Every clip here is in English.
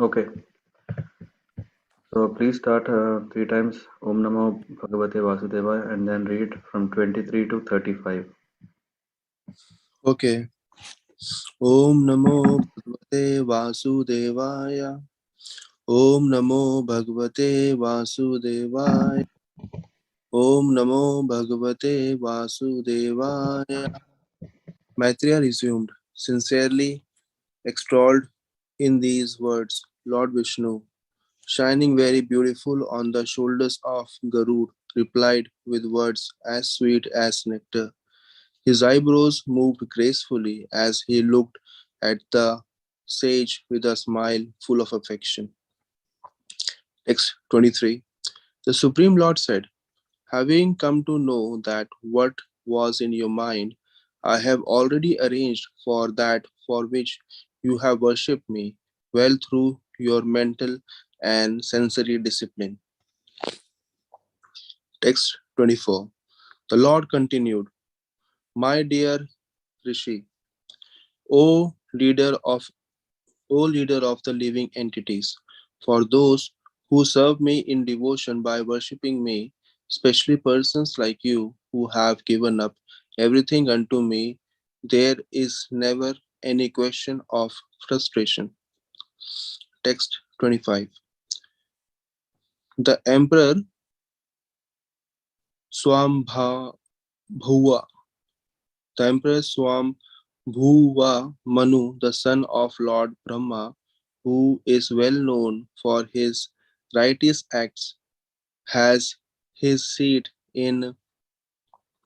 Okay, so please start three times Om Namo Bhagavate Vasudevaya and then read from 23 to 35. Okay. Om Namo Bhagavate Vasudevaya. Om Namo Bhagavate Vasudevaya. Om Namo Bhagavate Vasudevaya. Maitreya resumed, sincerely extolled in these words, Lord Vishnu, shining very beautiful on the shoulders of Garud, replied with words as sweet as nectar. His eyebrows moved gracefully as he looked at the sage with a smile full of affection. Text 23. The Supreme Lord said, having come to know that what was in your mind, I have already arranged for that for which you have worshipped me well through your mental and sensory discipline. Text 24. The Lord continued, my dear Rishi, O leader of O leader of the living entities, for those who serve me in devotion by worshipping me, especially persons like you who have given up everything unto me, there is never any question of frustration. Text 25. The emperor Swambhuva, the emperor Swambhuva Manu, the son of Lord Brahma, who is well known for his righteous acts, has his seat in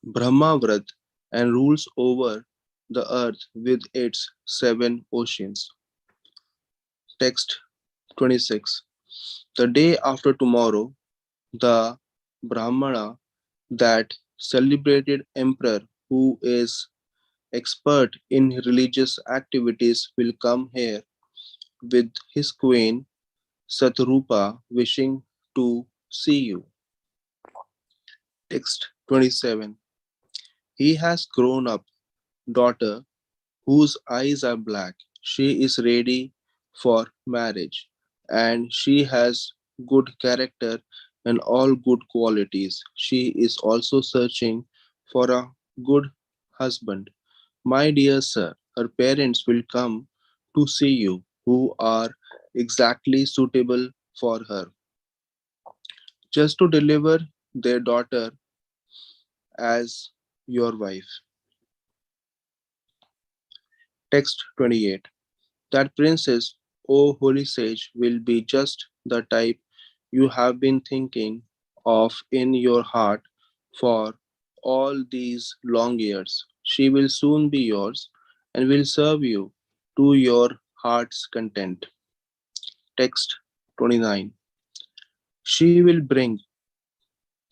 Brahmavrat and rules over the earth with its seven oceans. Text 26. The day after tomorrow, the Brahmana, that celebrated emperor who is expert in religious activities, will come here with his queen Satrupa wishing to see you. Text 27. He has grown up daughter whose eyes are black. She is ready for marriage and she has good character and all good qualities. She is also searching for a good husband. My dear sir, her parents will come to see you who are exactly suitable for her. Just to deliver their daughter as your wife. Text 28. That princess, O holy sage, will be just the type you have been thinking of in your heart for all these long years. She will soon be yours and will serve you to your heart's content. Text 29. She will bring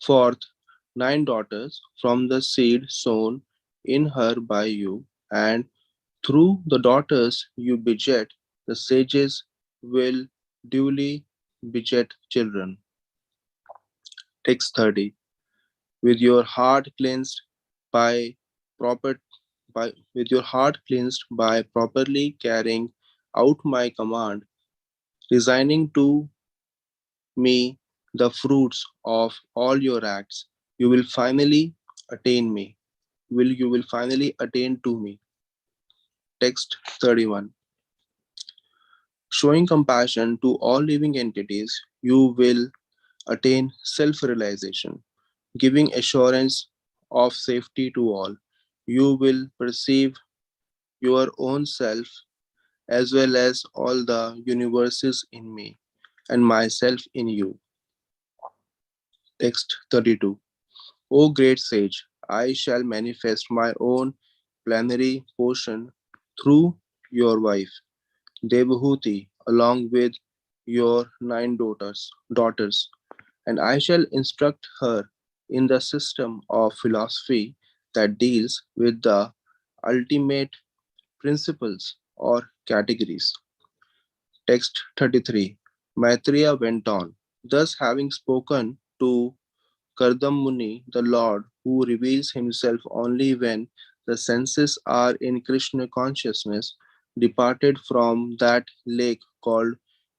forth 9 daughters from the seed sown in her by you, and through the daughters you beget, the sages will duly beget children. Text 30. With your heart cleansed by proper with your heart cleansed by properly carrying out my command, resigning to me the fruits of all your acts, you will finally attain me. You will finally attain to me. Text 31. Showing compassion to all living entities, you will attain self realization, giving assurance of safety to all. You will perceive your own self as well as all the universes in me and myself in you. Text 32. O great sage, I shall manifest my own plenary portion through your wife, Devahuti, along with your 9 daughters, and I shall instruct her in the system of philosophy that deals with the ultimate principles or categories. Text 33. Maitreya went on. Thus, having spoken to Kardama, the Lord, who reveals himself only when the senses are in Krishna consciousness, departed from that lake called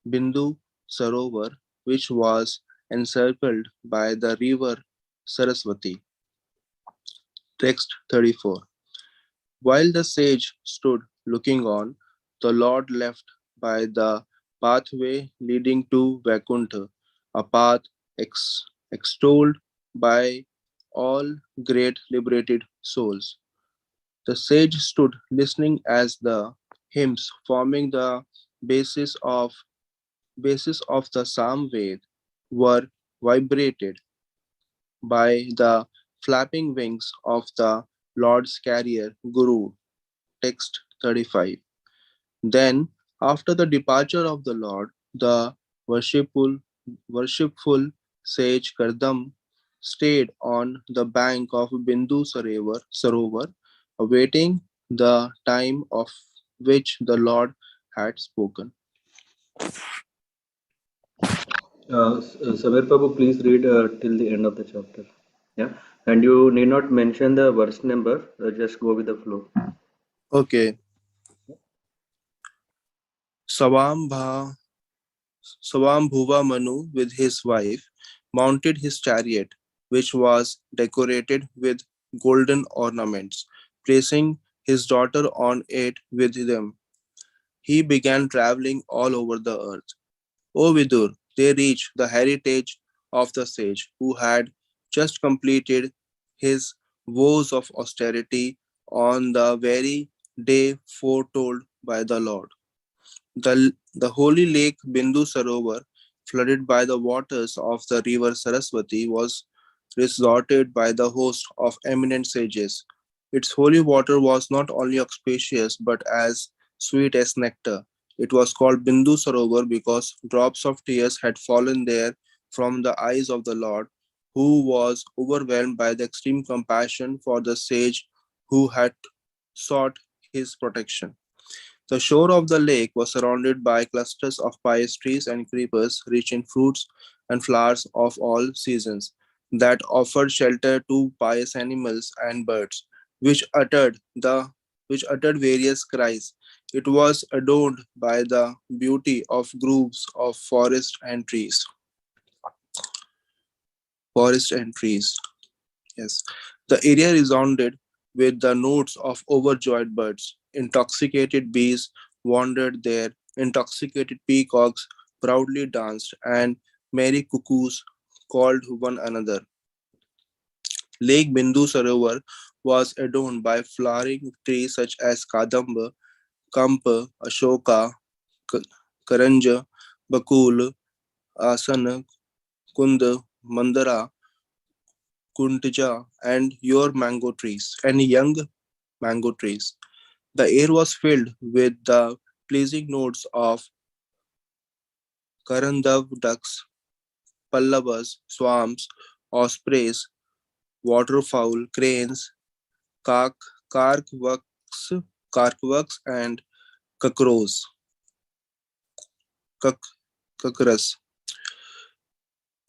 Bindu Sarovar, which was encircled by the river Saraswati. Text 34. While the sage stood looking on, the Lord left by the pathway leading to Vaikuntha, a path extolled by all great liberated souls. The sage stood listening as the hymns forming the basis of basis of the Samved were vibrated by the flapping wings of the Lord's carrier Guru. Text 35. Then, after the departure of the Lord, the worshipful, worshipful sage Kardam stayed on the bank of Bindu Sarovar, awaiting the time of which the Lord had spoken. Samir Prabhu, please read till the end of the chapter. Yeah, and you need not mention the verse number. Just go with the flow. Okay. Savambha, Savambhuva Manu with his wife mounted his chariot, which was decorated with golden ornaments, placing his daughter on it with them. He began traveling all over the earth. O Vidur, they reached the heritage of the sage who had just completed his vows of austerity on the very day foretold by the Lord. The holy lake Bindu Sarovar, flooded by the waters of the river Saraswati, was resorted by the host of eminent sages. Its holy water was not only auspicious but as sweet as nectar. It was called Bindu Sarovar because drops of tears had fallen there from the eyes of the Lord, who was overwhelmed by the extreme compassion for the sage who had sought his protection. The shore of the lake was surrounded by clusters of pious trees and creepers, rich in fruits and flowers of all seasons, that offered shelter to pious animals and birds, which uttered various cries. It was adorned by the beauty of groves of forest and trees. Yes, the area resounded with the notes of overjoyed birds. Intoxicated bees wandered there, intoxicated peacocks proudly danced, and merry cuckoos called one another. Lake Bindu Sarovar was adorned by flowering trees such as Kadamba, Kampa, Ashoka, K- Karanja, Bakul, Asana, Kunda, Mandara, Kuntija, and young mango trees. The air was filled with the pleasing notes of Karandav ducks, Pallavas, swans, ospreys, waterfowl, cranes, cark, carkworks, carkworks, and cuckoos, cuck, cuckoos.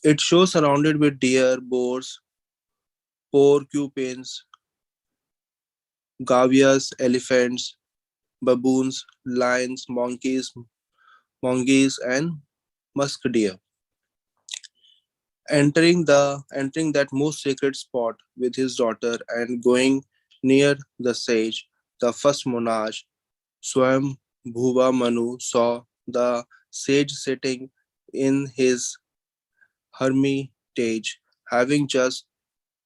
It shows surrounded with deer, boars, porcupines, gavias, elephants, baboons, lions, monkeys, and musk deer. Entering that most sacred spot with his daughter and going near the sage, the first monarch, Swam Bhuva Manu saw the sage sitting in his hermitage, having just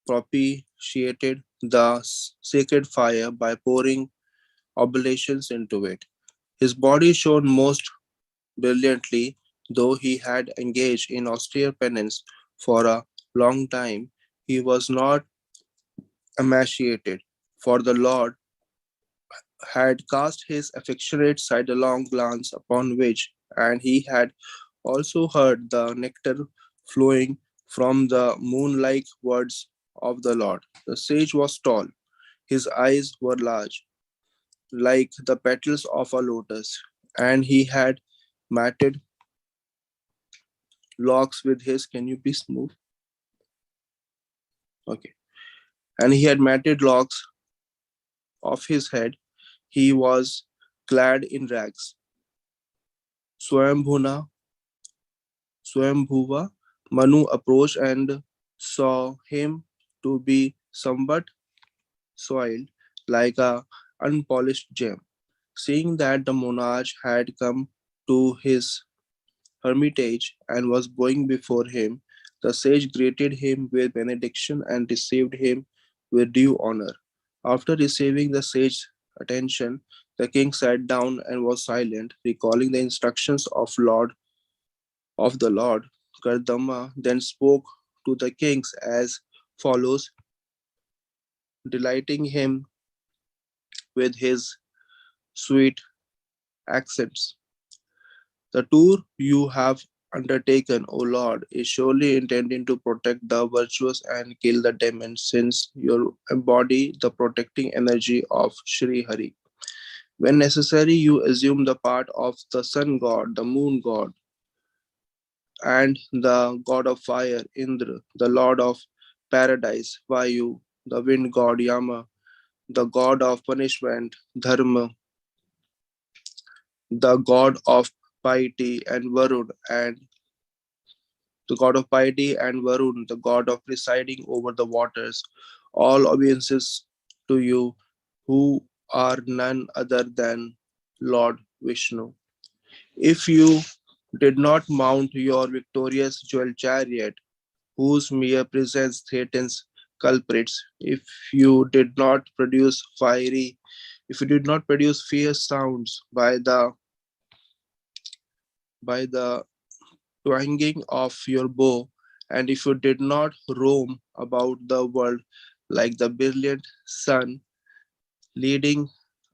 propitiated the sacred fire by pouring oblations into it. His body shone most brilliantly, though he had engaged in austere penance for a long time. He was not emaciated, for the Lord had cast his affectionate sidelong glance upon which, and he had also heard the nectar flowing from the moon-like words of the Lord. The sage was tall, his eyes were large, like the petals of a lotus, and he had matted locks with his. Can you please move? Okay. And he had matted locks of his head. He was clad in rags. Swayambhuna Swambhuva, Manu approached and saw him to be somewhat soiled, like a unpolished gem. Seeing that the monarch had come to his hermitage and was going before him, the sage greeted him with benediction and received him with due honor. After receiving the sage's attention, the king sat down and was silent, recalling the instructions of the Lord. Kardama then spoke to the kings as follows, delighting him with his sweet accents. The tour you have undertaken, O Lord, is surely intending to protect the virtuous and kill the demons, since you embody the protecting energy of Sri Hari. When necessary, you assume the part of the sun god, the moon god, and the god of fire, Indra, the lord of paradise, Vayu, the wind god, Yama, the god of punishment, Dharma, the god of piety, and Varun, and the god of piety, and Varun, the god of presiding over the waters, all obeisances to you, who are none other than Lord Vishnu. If you did not mount your victorious jewel chariot, whose mere presence threatens culprits, if you did not produce fierce sounds by the twanging of your bow, and if you did not roam about the world like the brilliant sun, leading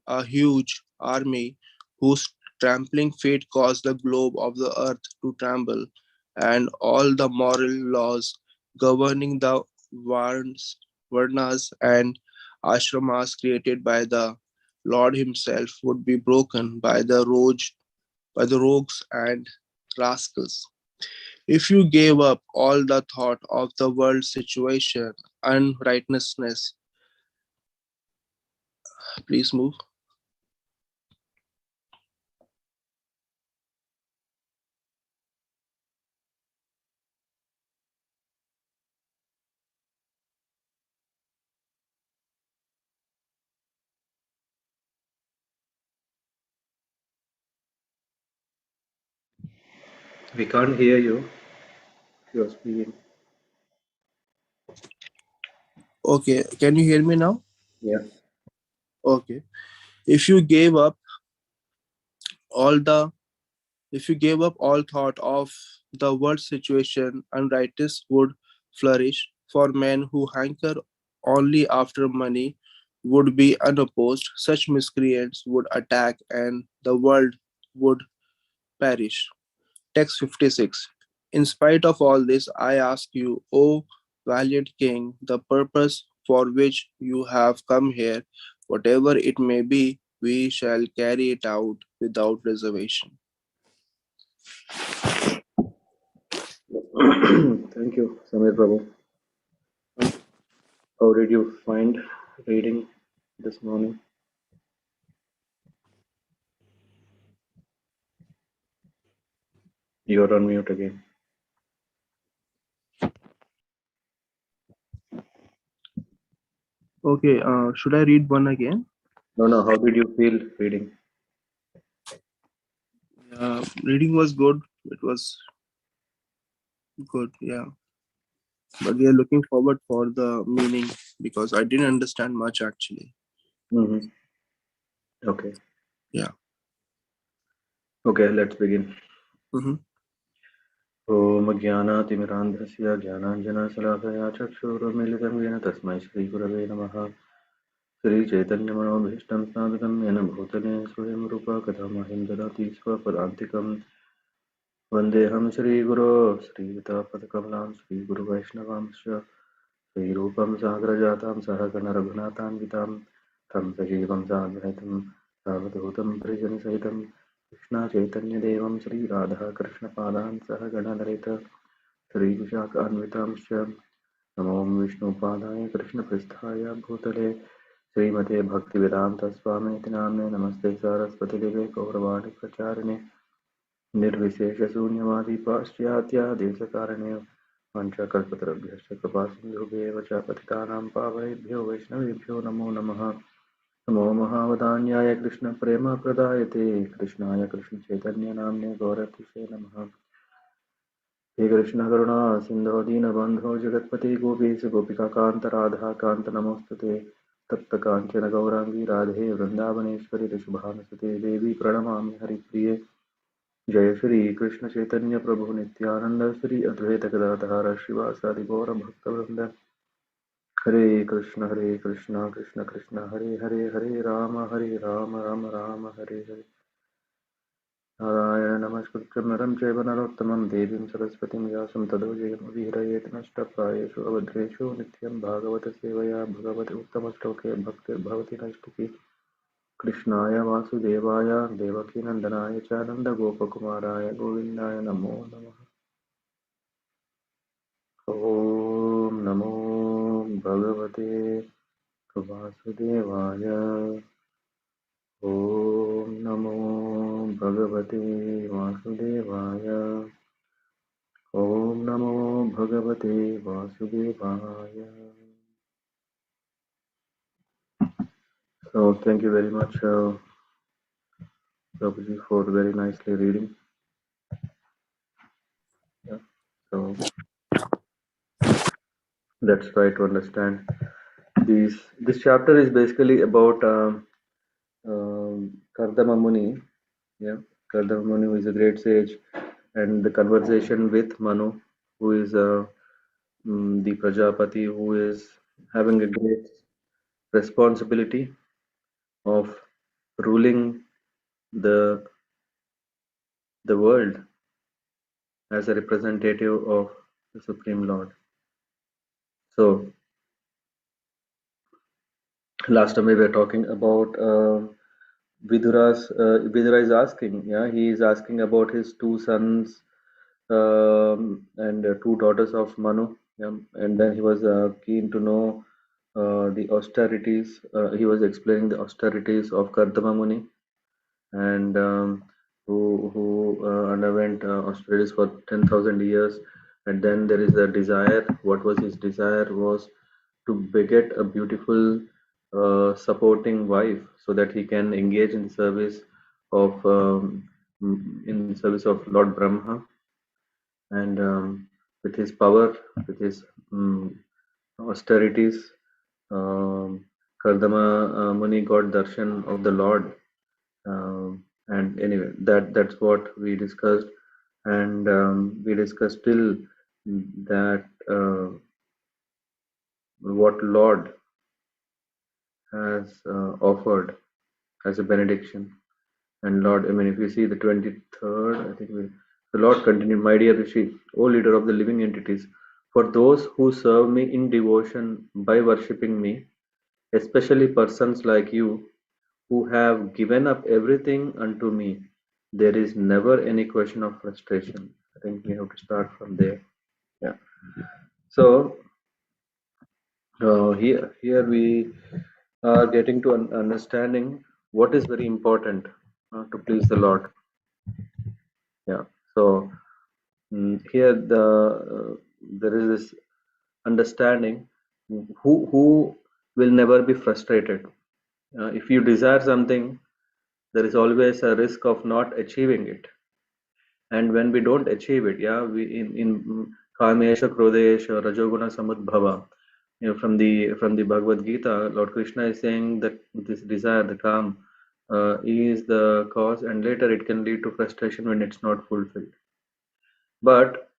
a huge army whose trampling feet caused the globe of the earth to tremble, and all the moral laws governing the varnas and ashramas created by the Lord Himself would be broken by the rogues and rascals. If you gave up all the thought of the world situation, unrighteousness, please move. We can't hear you if you're speaking. Okay, can you hear me now? Yeah. Okay. If you gave up all the if you gave up all thought of the world situation, unrighteous would flourish, for men who hanker only after money would be unopposed. Such miscreants would attack and the world would perish. Text 56. In spite of all this, I ask you, O valiant king, the purpose for which you have come here, whatever it may be, we shall carry it out without reservation. Thank you, Samir Prabhu. How did you find reading this morning? You're on mute again. Okay, should I read one again? No, how did you feel reading? Reading was good. It was good, yeah. But we are looking forward for the meaning because I didn't understand much actually. Mm-hmm. Okay. Yeah. Okay, let's begin. Mm-hmm. ॐ ज्ञानातिमिरान्धस्य ज्ञानाञ्जनशलाकया चक्षुरुन्मीलितं येन तस्मै श्रीगुरवे नमः। श्रीचैतन्यमनोभीष्टं स्नातकं येन भूतले स्वयं रूपा कथा मह्यं ददाति स्वपदान्तिकं। वन्देऽहं श्रीगुरो श्रीयुतापदकमलां श्रीगुरुवैष्णवांश्च श्रीरूपं सागरजातां सहगणरघुनाथान्वितां तं सजीवं साद्वैतं सावधूतं परिजनसहितं कृष्णचैतन्यदेवं श्रीराधाकृष्णपादान् सहगणललित श्रीविशाखान्वितांश्च नमो विष्णुपादाय कृष्णपृष्ठाय भूतले श्रीमते भक्तिवेदान्तस्वामीति नाम्ने नमस्ते सरस्वतीदेवे गौरवाणी प्रचारिणे निर्विशेषशून्यवादी पाश्चात्या देशकारणेन पञ्चकल्पतरुभ्यश्च कृपासिन्धुभ्येव च पतितानां पावनेभ्यो वैष्णवेभ्यो नमो नमः। नमो महावदान्याय कृष्णप्रेमप्रदायते कृष्णाय कृष्णचैतन्यनाम्ने गौरतिसे नमः। हे कृष्ण करुणा सिन्धो दीनबन्धो जगत्पते गोपीश गोपिकान्त राधा कान्त नमोऽस्तुते। तप्त काञ्चन गौराङ्गी राधे वृन्दावनेश्वरि ऋषभानुसुते देवी प्रणमामि हरिप्रिये। जय श्री कृष्ण चैतन्य प्रभु नित्यानंद श्री अद्वैत गदाधर शिवासादि गौर भक्तवृंद। हरे कृष्ण कृष्ण कृष्ण हरे हरे हरे राम राम राम हरे हरे। नारायण नमस्कृत्य नरं चैव नरोत्तमं देवीं सरस्वतीं व्यासं ततो जयमुदीरयेत् नष्टप्रायेषु अवध्रेषु नित्यं भागवत सेवया भगवत उत्तमश्लोके भक्तिर्भवति नैष्टिकी। कृष्णाय वासुदेवाय देवकीनन्दनाय च नन्दगोपकुमाराय गोविन्दाय नमो नमः। ॐ नमो भगवते वासुदेवाय। ॐ नमो भगवते वासुदेवाय। ॐ नमो भगवते वासुदेवाय. So thank you very much, Prabhuji, for very nicely reading. Yeah. So let's try to understand this chapter is basically about Kardama Muni. Yeah, Kardama Muni, who is a great sage, and the conversation with Manu, who is the Prajapati, who is having a great responsibility of ruling the world as a representative of the Supreme Lord. So last time we were talking about Vidura is asking, yeah, he is asking about his two sons and two daughters of Manu, yeah, and then he was keen to know the austerities. He was explaining the austerities of Kardama Muni, and who underwent austerities for 10,000 years, and then there is a desire. What was his desire was to beget a beautiful supporting wife so that he can engage in the service of in the service of Lord Brahma, and with his power, with his austerities, um, Kardama Muni got darshan of the Lord. And anyway, that's what we discussed, and we discussed till that what Lord has offered as a benediction. And Lord, I mean, if you see the 23rd, I think the Lord continued, my dear Rishi, O leader of the living entities, for those who serve me in devotion by worshipping me, especially persons like you who have given up everything unto me, there is never any question of frustration. I think we have to start from there. Yeah. So here we are getting to an understanding what is very important to please the Lord. Yeah. So here there is this understanding who will never be frustrated. If you desire something, there is always a risk of not achieving it, and when we don't achieve it, yeah, we in kamesha krodesha rajoguna samudbhava, from the Bhagavad Gita, Lord Krishna is saying that this desire, the kam, is the cause, and later it can lead to frustration when it's not fulfilled. But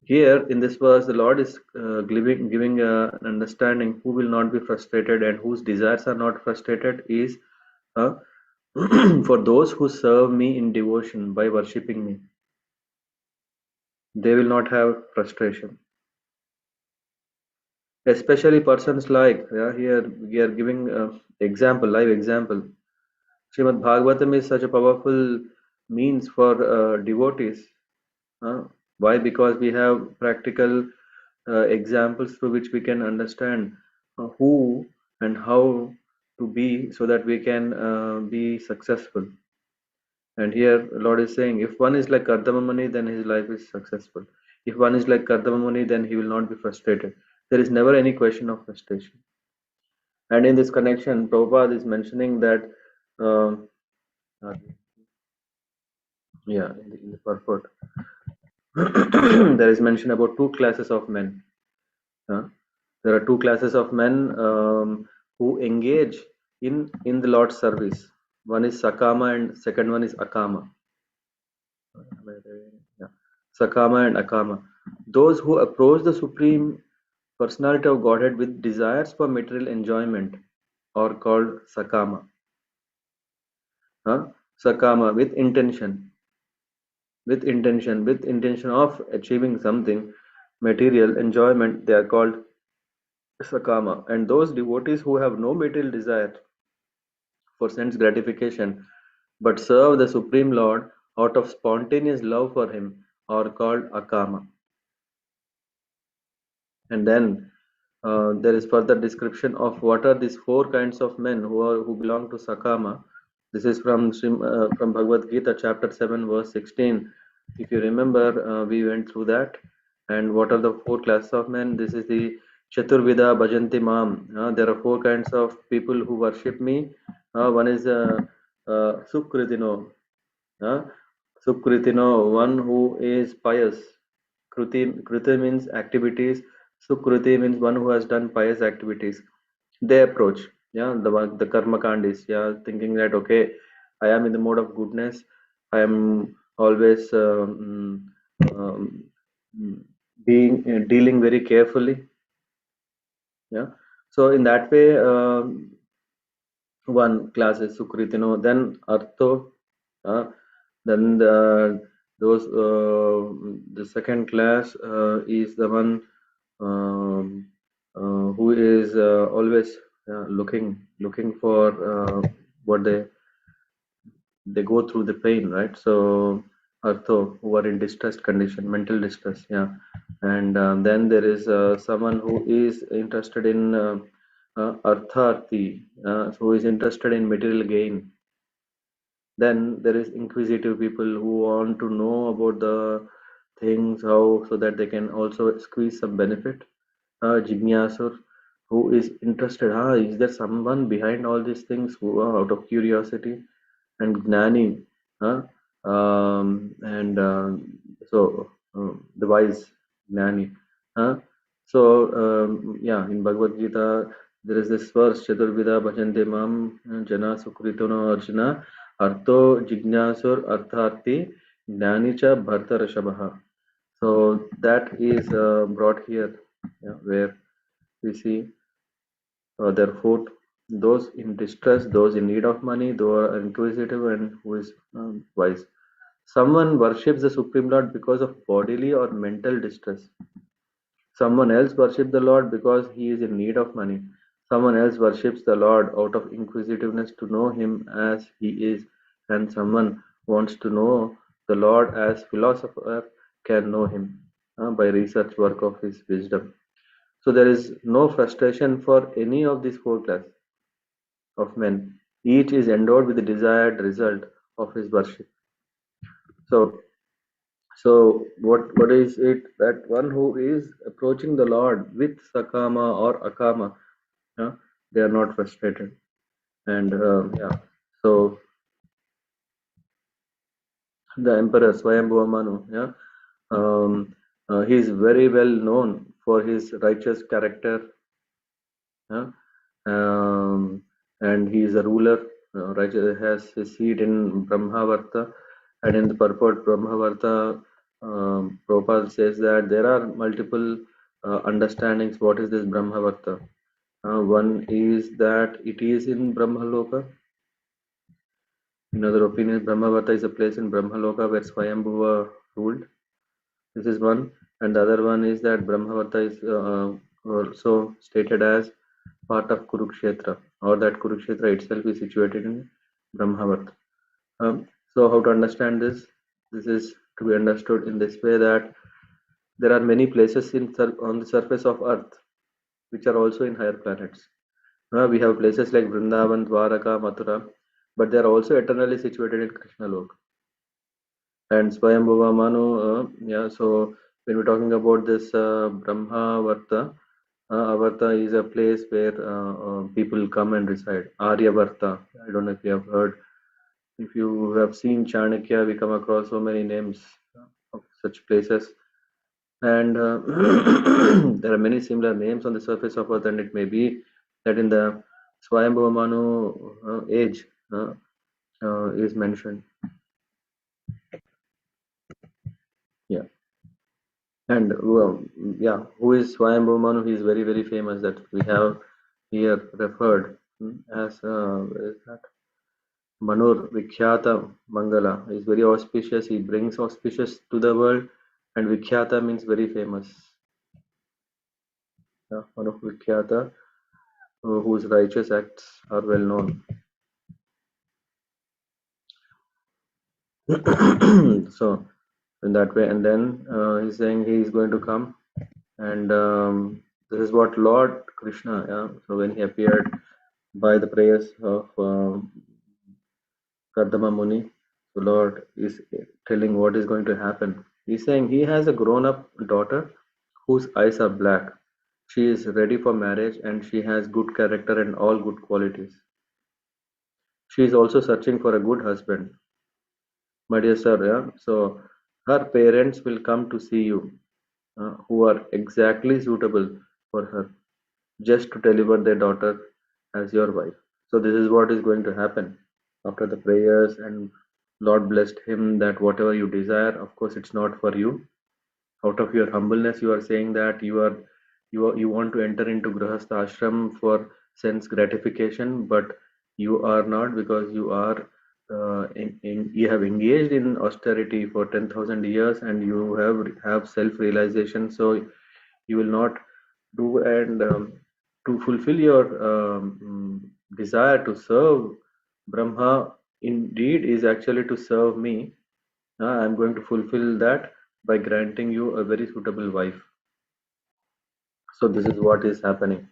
here in this verse, the Lord is giving an understanding who will not be frustrated and whose desires are not frustrated is uh, for those who serve me in devotion by worshipping me. They will not have frustration. Especially persons like, yeah, here we are giving example, live example. Śrīmad-Bhāgavatam is such a powerful means for devotees. Why? Because we have practical examples through which we can understand who and how to be so that we can be successful. And here Lord is saying, if one is like Kardama Muni, then his life is successful. If one is like Kardama Muni, then he will not be frustrated. There is never any question of frustration. And in this connection, Prabhupada is mentioning that, uh, in the purport, there is mention about two classes of men. There are two classes of men who engage in the Lord's service. One is Sakama and second one is Akama. Yeah. Sakama and Akama. Those who approach the Supreme Personality of Godhead with desires for material enjoyment are called Sakama. Sakama with intention, with intention of achieving something material enjoyment, they are called Sakama. And those devotees who have no material desire for sense gratification but serve the Supreme Lord out of spontaneous love for him are called Akama. And then there is further description of what are these four kinds of men who belong to Sakama. This is from Bhagavad Gita, chapter 7, verse 16. If you remember, we went through that. And what are the four classes of men? This is the Chaturvida Bhajanti Mam. There are four kinds of people who worship me. One is Sukritino. Sukritino, one who is pious. Kriti means activities. Sukriti means one who has done pious activities. They approach, the karma kandis, thinking that okay, I am in the mode of goodness. I am always um, being dealing very carefully. Yeah. So in that way, one class is Sukritino, then Artho, then the second class is the one um, who is always looking for what they go through the pain, right? So Artho, who are in distressed condition, mental distress, and then there is someone who is interested in Artharthi, who is interested in material gain. Then there is inquisitive people who want to know about the things, how, so that they can also squeeze some benefit. Jignasur, who is interested, is there someone behind all these things, who are out of curiosity. And Gnani, and the wise Gnani. In Bhagavad Gita, there is this verse, Chaturvida Bhajante Mam Jana Sukritono Arjuna Artho Jignasur Artharthi Gnanicha Bharta Rashabha. So that is brought here, where we see therefore those in distress, those in need of money, those are inquisitive, and who is wise. Someone worships the Supreme Lord because of bodily or mental distress. Someone else worships the Lord because he is in need of money. Someone else worships the Lord out of inquisitiveness to know him as he is, and someone wants to know the Lord as philosopher can know him by research work of his wisdom. So there is no frustration for any of these four classes of men. Each is endowed with the desired result of his worship. So what is it that one who is approaching the Lord with Sakama or Akama, they are not frustrated. And so the Emperor Swayambhuva Manu, he is very well known for his righteous character. And he is a ruler, has his seat in Brahmavarta, and in the purport Brahmavarta, Prabhupada says that there are multiple understandings. What is this Brahmavarta? One is that it is in Brahmaloka. In other opinions, Brahmavarta is a place in Brahmaloka where Swayambhuva ruled. This is one, and the other one is that Brahmavarta is also stated as part of Kurukshetra, or that Kurukshetra itself is situated in Brahmavarta. So how to understand this? This is to be understood in this way, that there are many places on the surface of earth which are also in higher planets. We have places like Vrindavan, Dwaraka, Mathura, but they are also eternally situated in Krishnalok. And Swayambhuva Manu, yeah, so when we're talking about this Brahmavarta, Avarta is a place where people come and reside. Aryavarta, I don't know if you have heard. If you have seen Chanakya, we come across so many names of such places. And there are many similar names on the surface of Earth, and it may be that in the Swayambhuva Manu age is mentioned. Yeah. And yeah, who is Swayambhuva Manu? He is very, very famous that we have here referred as where is that? Manur Vikhyata Mangala. He is very auspicious. He brings auspicious to the world, and Vikhyata means very famous. Yeah, Manu Vikhyata, whose righteous acts are well known. So in that way, and then he's saying he is going to come, and this is what Lord Krishna. Yeah. So when he appeared by the prayers of Kardama Muni, the Lord is telling what is going to happen. He's saying he has a grown-up daughter whose eyes are black. She is ready for marriage and she has good character and all good qualities. She is also searching for a good husband. My dear sir, yeah. So her parents will come to see you, who are exactly suitable for her, just to deliver their daughter as your wife. So this is what is going to happen after the prayers, and Lord blessed him that whatever you desire, of course, it's not for you. Out of your humbleness, you are saying that you want to enter into Grahastha ashram for sense gratification, but you are not, because you are you have engaged in austerity for 10,000 years and you have self realization. So you will not do, and to fulfill your desire to serve Brahma indeed is actually to serve me. I'm going to fulfill that by granting you a very suitable wife. So this is what is happening.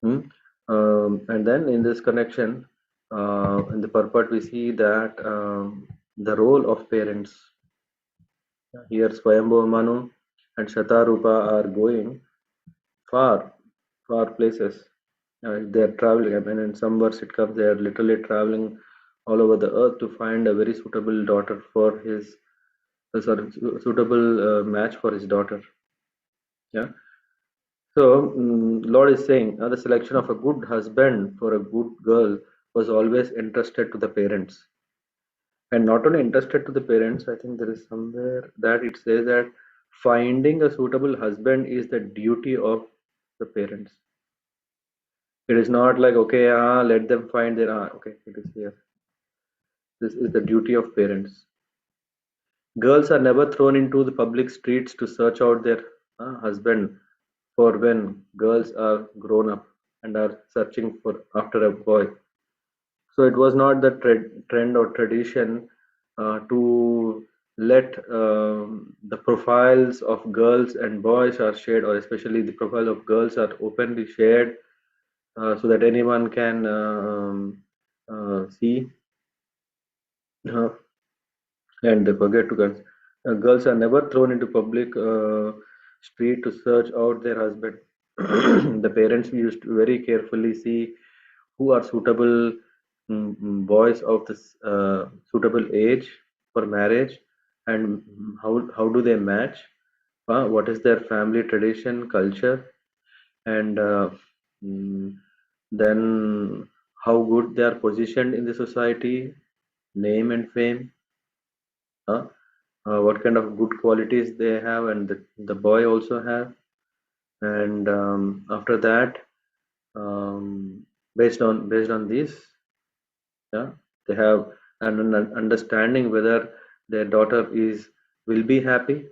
Hmm? And then in this connection, in the purport, we see that the role of parents. Here Swayambhu Manu and Shatarupa are going far, far places. They are traveling. I mean, in some verse it comes, they are literally traveling all over the earth to find a very suitable daughter for his, suitable match for his daughter. Yeah. So, Lord is saying the selection of a good husband for a good girl was always entrusted to the parents. And not only entrusted to the parents, I think there is somewhere that it says that finding a suitable husband is the duty of the parents. It is not like, okay, let them find their, okay, it is here. This is the duty of parents. Girls are never thrown into the public streets to search out their husband, for when girls are grown up and are searching for after a boy. So it was not the trend or tradition to let the profiles of girls and boys are shared, or especially the profile of girls are openly shared, so that anyone can see, uh, and they forget to girls are never thrown into public street to search out their husband. The parents used to very carefully see who are suitable boys of this suitable age for marriage, and how do they match, what is their family tradition culture, and mm, then how good they are positioned in the society, name and fame, uh, what kind of good qualities they have and the boy also have, and after that, based on this, yeah, they have an understanding whether their daughter is will be happy.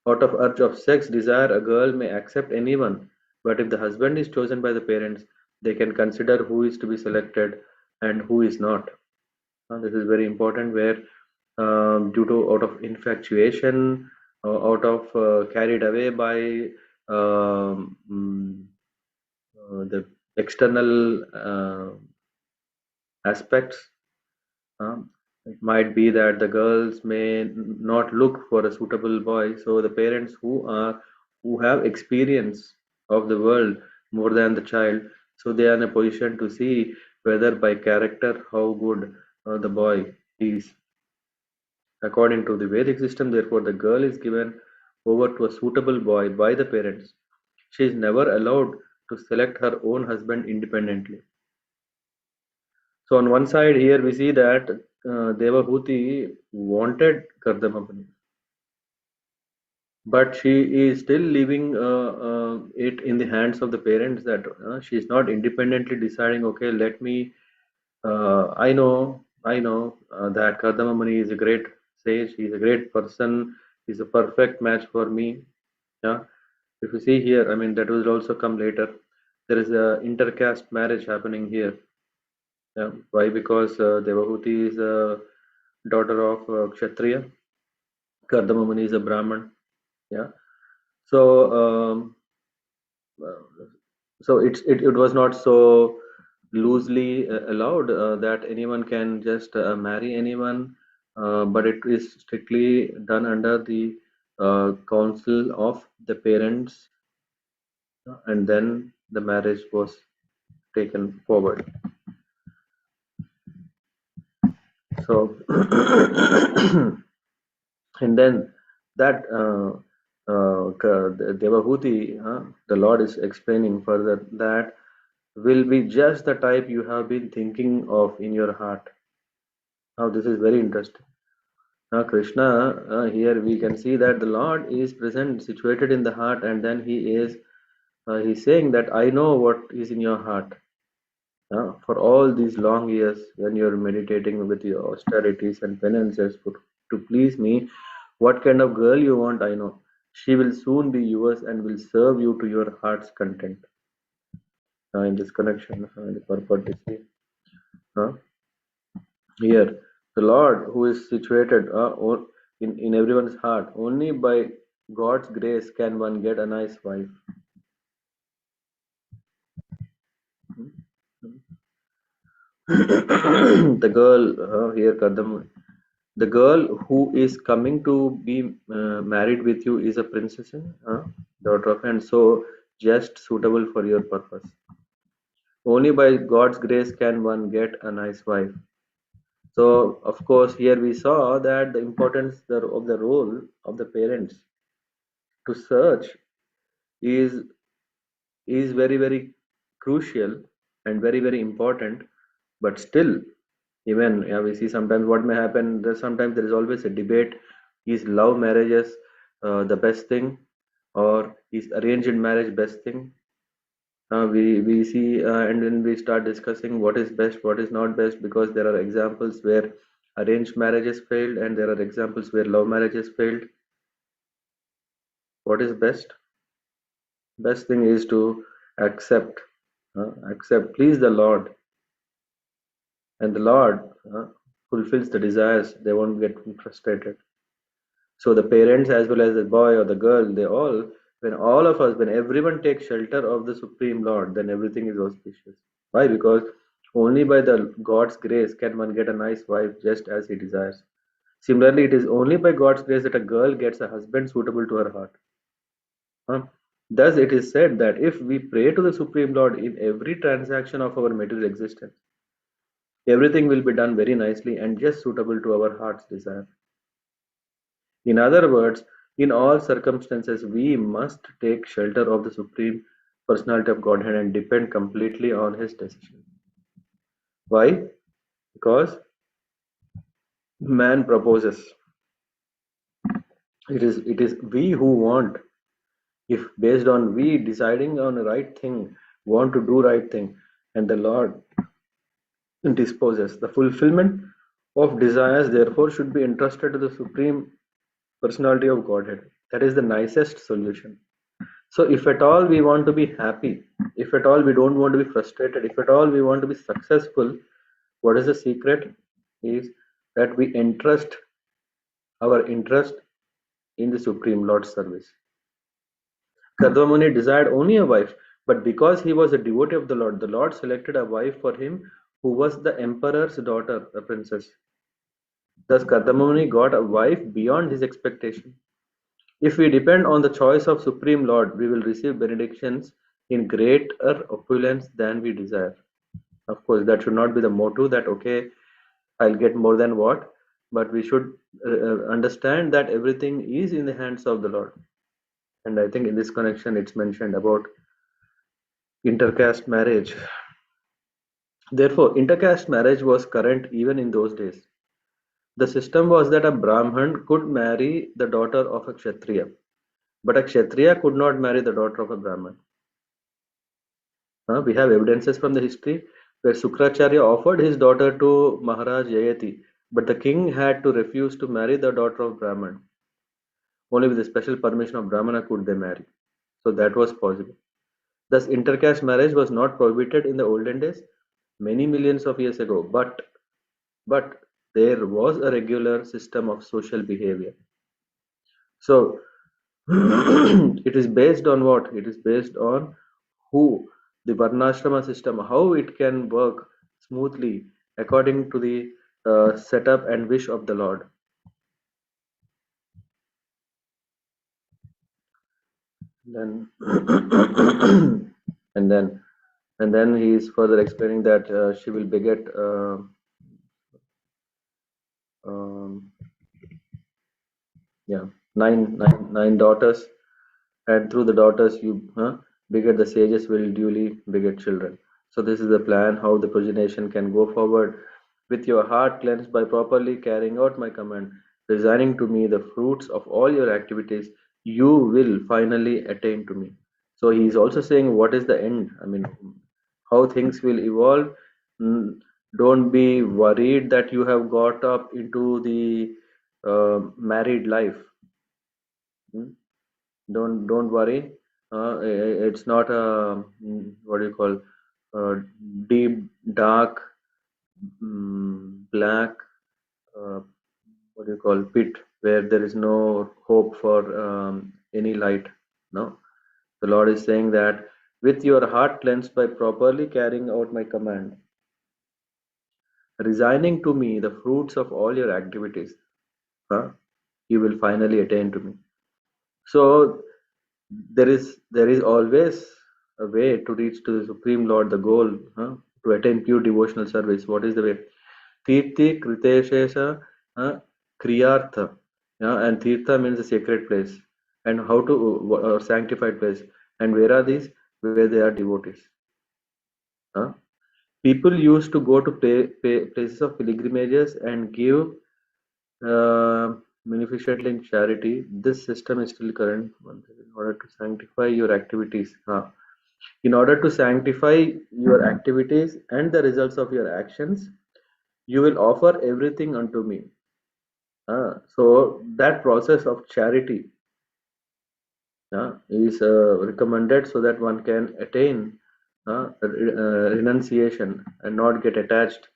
Out of urge of sex desire, a girl may accept anyone, but if the husband is chosen by the parents, they can consider who is to be selected and who is not. This is very important, where due to out of infatuation, out of carried away by the external aspects, It might be that the girls may not look for a suitable boy, so the parents who have experience of the world more than the child, so they are in a position to see whether by character how good the boy is. According to the Vedic system, therefore, the girl is given over to a suitable boy by the parents. She is never allowed to select her own husband independently. So on one side here we see that Devahuti wanted Kardama, but she is still leaving it in the hands of the parents, that she is not independently deciding, okay, let me, I know that Kardama Muni is a great sage, he is a great person, he is a perfect match for me. Yeah. If you see here, I mean, that will also come later. There is a intercaste marriage happening here. Yeah. Why? Because Devahuti is a daughter of Kshatriya. Kardama Muni is a Brahman. Yeah. So, uh, it was not so loosely allowed that anyone can just marry anyone, but it is strictly done under the counsel of the parents, and then the marriage was taken forward. So, and then that Devahuti, the Lord is explaining further that will be just the type you have been thinking of in your heart. Now, this is very interesting. Now, Krishna, here we can see that the Lord is present, situated in the heart, and then he's saying that I know what is in your heart. For all these long years, when you're meditating with your austerities and penances to please me, what kind of girl you want, I know. She will soon be yours and will serve you to your heart's content. In this connection, the purport is here. Here, the Lord, who is situated in everyone's heart, only by God's grace can one get a nice wife. The girl here, Kardama, the girl who is coming to be married with you is a princess, daughter of, and so just suitable for your purpose. Only by God's grace can one get a nice wife. So, of course, here we saw that the importance of the role of the parents to search is is very very crucial and very very important. But still, even, yeah, we see sometimes what may happen. Sometimes there is always a debate: is love marriages the best thing, or is arranged marriage best thing? We see, and then we start discussing what is best, what is not best, because there are examples where arranged marriages failed and there are examples where love marriages failed. What is best? Best thing is to accept, please the Lord, and the Lord fulfills the desires. They won't get frustrated. So the parents, as well as the boy or the girl, they all, when all of us, when everyone takes shelter of the Supreme Lord, then everything is auspicious. Why? Because only by the God's grace can one get a nice wife just as he desires. Similarly, it is only by God's grace that a girl gets a husband suitable to her heart. Thus, it is said that if we pray to the Supreme Lord in every transaction of our material existence, everything will be done very nicely and just suitable to our heart's desire. In other words, in all circumstances, we must take shelter of the Supreme Personality of Godhead and depend completely on His decision. Why? Because man proposes. It is we who want. If based on we deciding on the right thing, want to do right thing, and the Lord disposes, the fulfillment of desires therefore should be entrusted to the Supreme Personality of Godhead. That is the nicest solution. So if at all we want to be happy, if at all we don't want to be frustrated, if at all we want to be successful, what is the secret? Is that we entrust our interest in the Supreme Lord's service. Kardama desired only a wife, but because he was a devotee of the Lord selected a wife for him who was the emperor's daughter, a princess. Thus, Kardama Muni got a wife beyond his expectation. If we depend on the choice of Supreme Lord, we will receive benedictions in greater opulence than we desire. Of course, that should not be the motto that, okay, I'll get more than what, but we should understand that everything is in the hands of the Lord. And I think in this connection, it's mentioned about intercaste marriage. Therefore, intercaste marriage was current even in those days. The system was that a Brahman could marry the daughter of a Kshatriya, but a Kshatriya could not marry the daughter of a Brahman. We have evidences from the history where Sukracharya offered his daughter to Maharaj Yayati, but the king had to refuse to marry the daughter of Brahman. Only with the special permission of Brahmana could they marry. So that was possible. Thus, intercaste marriage was not prohibited in the olden days, many millions of years ago, but there was a regular system of social behavior. So it is based on what? It is based on who the Varnashrama system, how it can work smoothly according to the setup and wish of the Lord. Then and then and then he is further explaining that she will beget um, yeah, nine daughters, and through the daughters you beget the sages will duly beget children. So this is the plan how the progenation can go forward. With your heart cleansed by properly carrying out my command, resigning to me the fruits of all your activities, you will finally attain to me. So he is also saying what is the end. I mean, how things will evolve. Mm, don't be worried that you have got up into the married life. Mm. Don't worry. It's not a what do you call deep dark black what do you call pit where there is no hope for any light. No, the Lord is saying that with your heart cleansed by properly carrying out my command, resigning to me the fruits of all your activities, huh, you will finally attain to me. So there is always a way to reach to the Supreme Lord, the goal, to attain pure devotional service. What is the way? Tirthi Kriteshesha Kriyartha. Yeah, and Tirtha means a sacred place. And how to sanctified place. And where are these? Where they are devotees. Huh? People used to go to places of pilgrimages and give munificently in charity. This system is still current in order to sanctify your activities. In order to sanctify your activities and the results of your actions, you will offer everything unto me. So that process of charity is recommended so that one can attain renunciation and not get attached.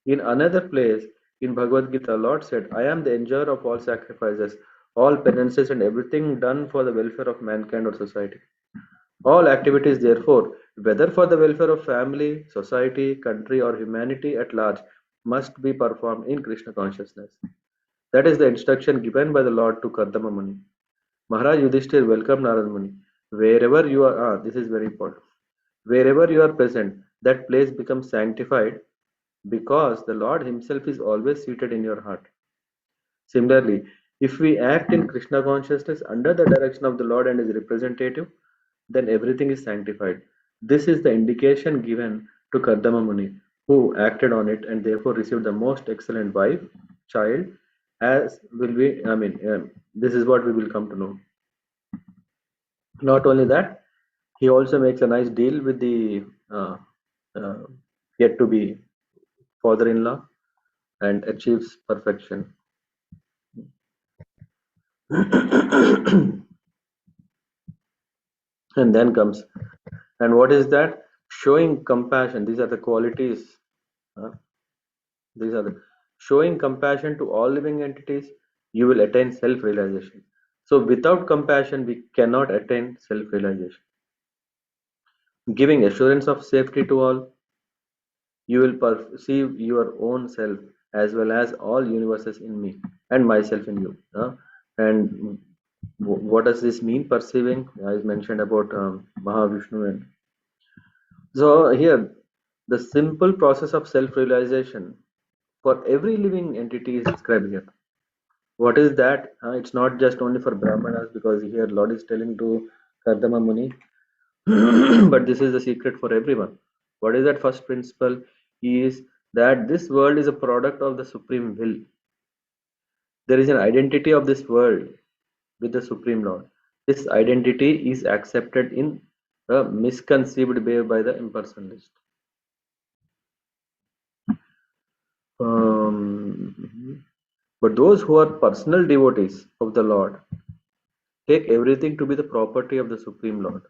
In another place, in Bhagavad Gita, Lord said, I am the enjoyer of all sacrifices, all penances, and everything done for the welfare of mankind or society. All activities, therefore, whether for the welfare of family, society, country, or humanity at large, must be performed in Krishna consciousness. That is the instruction given by the Lord to Kardama Muni. Maharaj Yudhishthir welcomed Narad Muni. Wherever you are, this is very important. Wherever you are present, that place becomes sanctified because the Lord Himself is always seated in your heart. Similarly, if we act in Krishna consciousness under the direction of the Lord and His representative, then everything is sanctified. This is the indication given to Kardama Muni, who acted on it and therefore received the most excellent wife, child, as will be, this is what we will come to know. Not only that, he also makes a nice deal with the uh, yet to be father-in-law and achieves perfection. And then comes, and what is that? Showing compassion. These are the qualities. uh, these are the showing compassion to all living entities. You will attain self-realization. So without compassion, we cannot attain self-realization. Giving assurance of safety to all, you will perceive your own self as well as all universes in me and myself in you. And what does this mean, perceiving? I mentioned about Mahavishnu. And so here, the simple process of self-realization for every living entity is described here. What is that? It's not just only for Brahmanas, because here Lord is telling to Kardama Muni, but this is the secret for everyone. What is that first principle? Is that this world is a product of the Supreme Will. There is an identity of this world with the Supreme Lord. This identity is accepted in a misconceived way by the impersonalist. But those who are personal devotees of the Lord take everything to be the property of the Supreme Lord.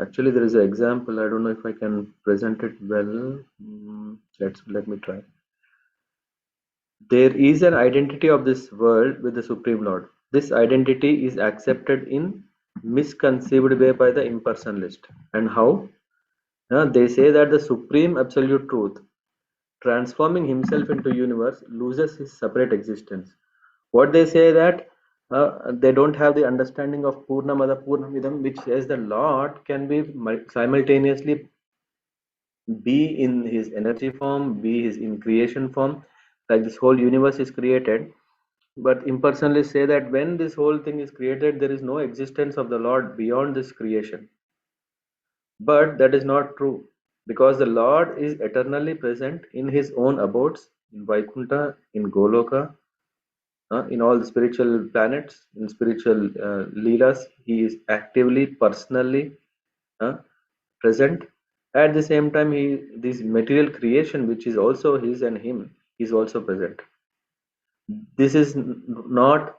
Actually, there is an example. I don't know if I can present it well. Let me try. There is an identity of this world with the Supreme Lord. This identity is accepted in misconceived way by the impersonalist. And how? They say that the Supreme Absolute Truth, transforming himself into universe, loses his separate existence. What they say that they don't have the understanding of Purnamada Purnamidam, which says the Lord can be simultaneously be in his energy form, be his in creation form, like this whole universe is created. But impersonalists say that when this whole thing is created, there is no existence of the Lord beyond this creation. But that is not true, because the Lord is eternally present in his own abodes, in Vaikuntha, in Goloka, in all the spiritual planets, in spiritual leelas. He is actively, personally uh, present. At the same time, this material creation, which is also his and him, is also present. This is not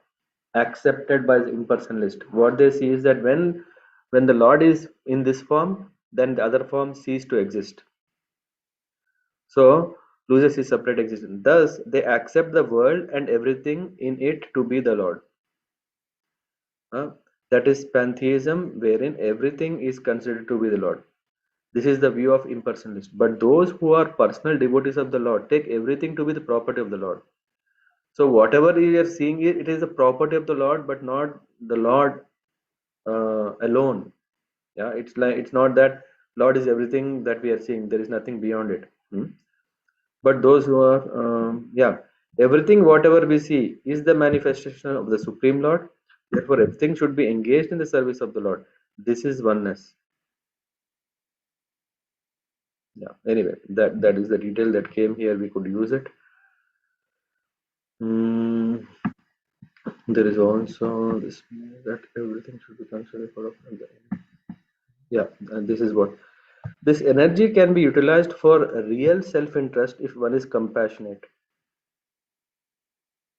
accepted by the impersonalist. What they see is that when the Lord is in this form, then the other form cease to exist. So loses his separate existence. Thus, they accept the world and everything in it to be the Lord. That is pantheism, wherein everything is considered to be the Lord. This is the view of impersonalists. But those who are personal devotees of the Lord take everything to be the property of the Lord. So whatever we are seeing, it is the property of the Lord, but not the Lord alone. Yeah, it's not that Lord is everything that we are seeing. There is nothing beyond it. But those who are, everything whatever we see is the manifestation of the Supreme Lord. Therefore, everything should be engaged in the service of the Lord. This is oneness. Yeah. Anyway, that is the detail that came here. We could use it. There is also this that everything should be considered for. Yeah, and this is what this energy can be utilized for real self-interest if one is compassionate.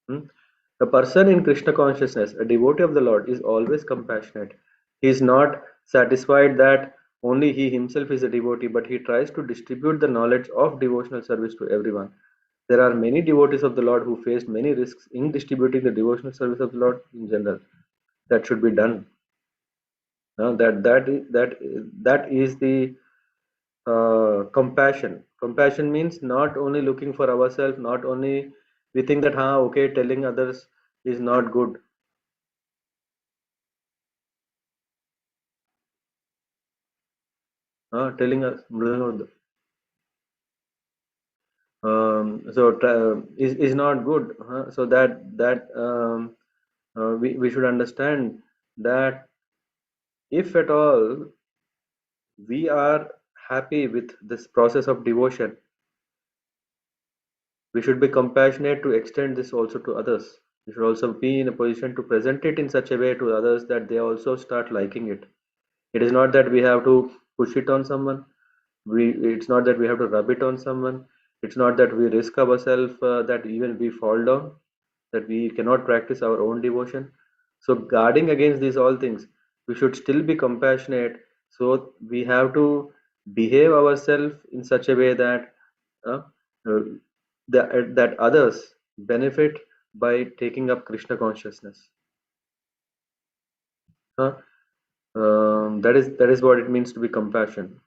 A person in Krishna consciousness, a devotee of the Lord, is always compassionate. He is not satisfied that only he himself is a devotee, but he tries to distribute the knowledge of devotional service to everyone. There are many devotees of the Lord who faced many risks in distributing the devotional service of the Lord in general. That should be done. That is the compassion. Compassion means not only looking for ourselves, not only we think that okay, telling others is not good. Telling us is not good. So that we should understand that if at all we are happy with this process of devotion, we should be compassionate to extend this also to others. We should also be in a position to present it in such a way to others that they also start liking it. It is not that we have to push it on someone. It's not that we have to rub it on someone. It's not that we risk ourselves that even we fall down, that we cannot practice our own devotion. So guarding against these all things, we should still be compassionate. So we have to behave ourselves in such a way that uh, uh, that others benefit by taking up Krishna consciousness. That is what it means to be compassion.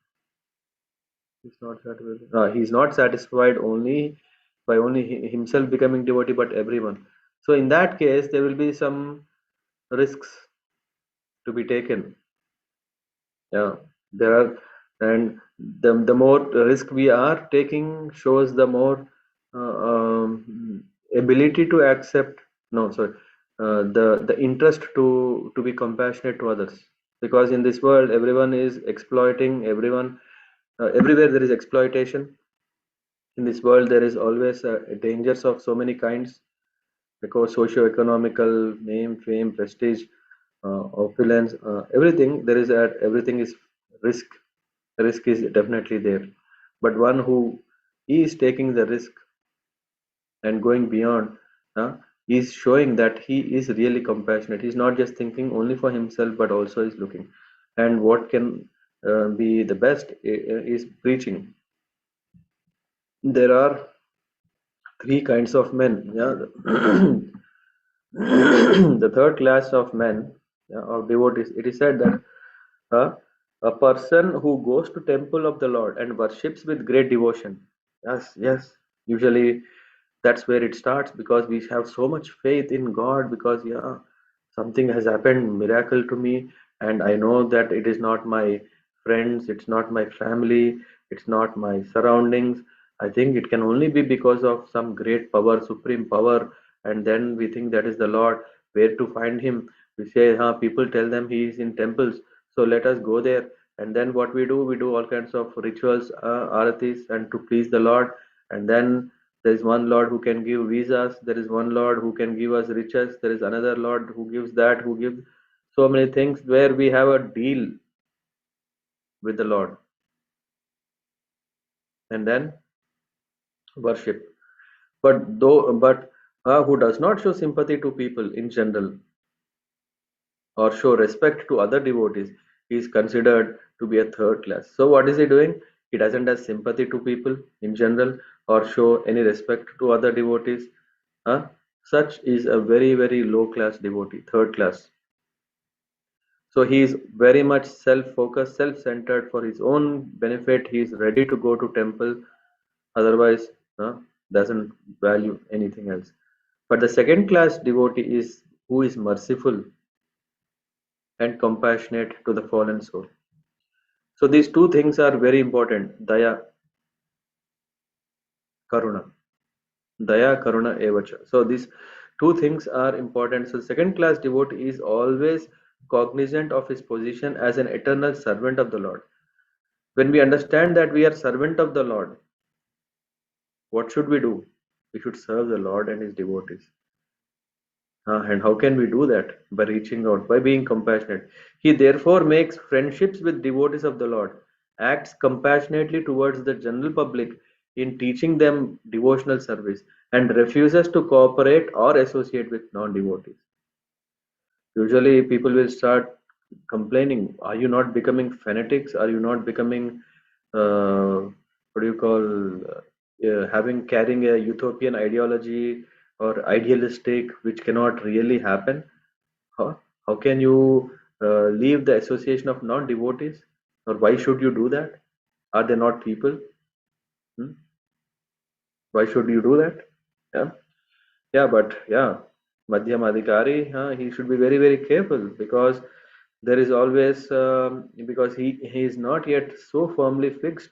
He's not satisfied only by himself becoming devotee, but everyone. So in that case, there will be some risks to be taken. Yeah, there are, and the more risk we are taking shows the more ability to accept. No, sorry, the interest to be compassionate to others. Because in this world, everyone is exploiting everyone. Everywhere there is exploitation. In this world, there is always dangers of so many kinds, because socio-economical, name, fame, prestige, opulence, everything there is everything is risk. Risk is definitely there, but one who is taking the risk and going beyond, uh, is showing that he is really compassionate. He's not just thinking only for himself, but also is looking. And what can be the best is preaching. There are three kinds of men. Yeah. The third class of men, yeah, of devotees, it is said that uh, a person who goes to temple of the Lord and worships with great devotion. Yes, yes. Usually that's where it starts, because we have so much faith in God, because yeah, something has happened, miracle to me, and I know that it is not my friends, it's not my family, it's not my surroundings. I think it can only be because of some great power, supreme power, and then we think that is the Lord. Where to find him? We say, huh, people tell them he is in temples, so let us go there. And then what we do all kinds of rituals, aratis, and to please the Lord. And then there is one Lord who can give visas. There is one Lord who can give us riches. There is another Lord who gives that, who gives so many things, where we have a deal with the Lord. And then worship. But who does not show sympathy to people in general, or show respect to other devotees, he is considered to be a third class. So what is he doing? He doesn't have sympathy to people in general, or show any respect to other devotees. Huh? Such is a very low class devotee, third class. So he is very much self-focused, self-centered. For his own benefit, he is ready to go to temple. Otherwise, doesn't value anything else. But the second class devotee is who is merciful and compassionate to the fallen soul. So these two things are very important: daya, karuna. Daya, karuna, evacha. So these two things are important. So second class devotee is always cognizant of his position as an eternal servant of the Lord. When we understand that we are servant of the Lord, what should we do? We should serve the Lord and his devotees. And how can we do that? By reaching out, by being compassionate. He therefore makes friendships with devotees of the Lord, acts compassionately towards the general public in teaching them devotional service, and refuses to cooperate or associate with non-devotees. Usually people will start complaining, are you not becoming fanatics? Are you not becoming, what do you call, having carrying a utopian ideology or idealistic, which cannot really happen? How can you leave the association of non-devotees? Or why should you do that? Are they not people? Hmm? Why should you do that? Yeah, yeah, but yeah, Madhyamadikari, he should be very careful, because there is always, because he is not yet so firmly fixed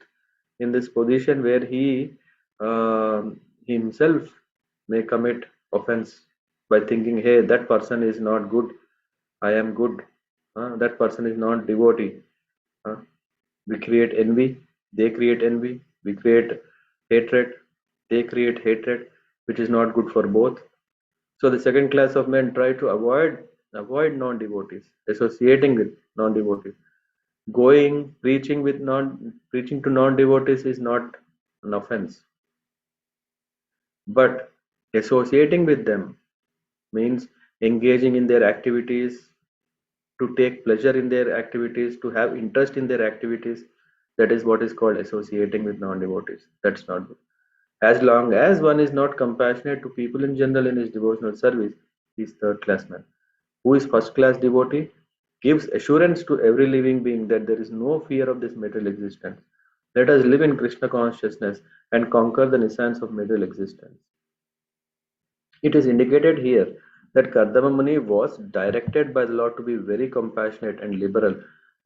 in this position where he himself may commit offense by thinking, hey, that person is not good, I am good. That person is not devotee. uh, we create envy, they create envy. We create hatred, they create hatred, which is not good for both. So the second class of men try to avoid non-devotees, associating with non-devotees. Going preaching to non-devotees is not an offense, but associating with them means engaging in their activities, to take pleasure in their activities, to have interest in their activities. That is what is called associating with non-devotees. That's not good. As long as one is not compassionate to people in general in his devotional service, he is third class man. Who is first class devotee? Gives assurance to every living being that there is no fear of this material existence. Let us live in Krishna consciousness and conquer the nescience of material existence. It is indicated here that Kardama Muni was directed by the Lord to be very compassionate and liberal,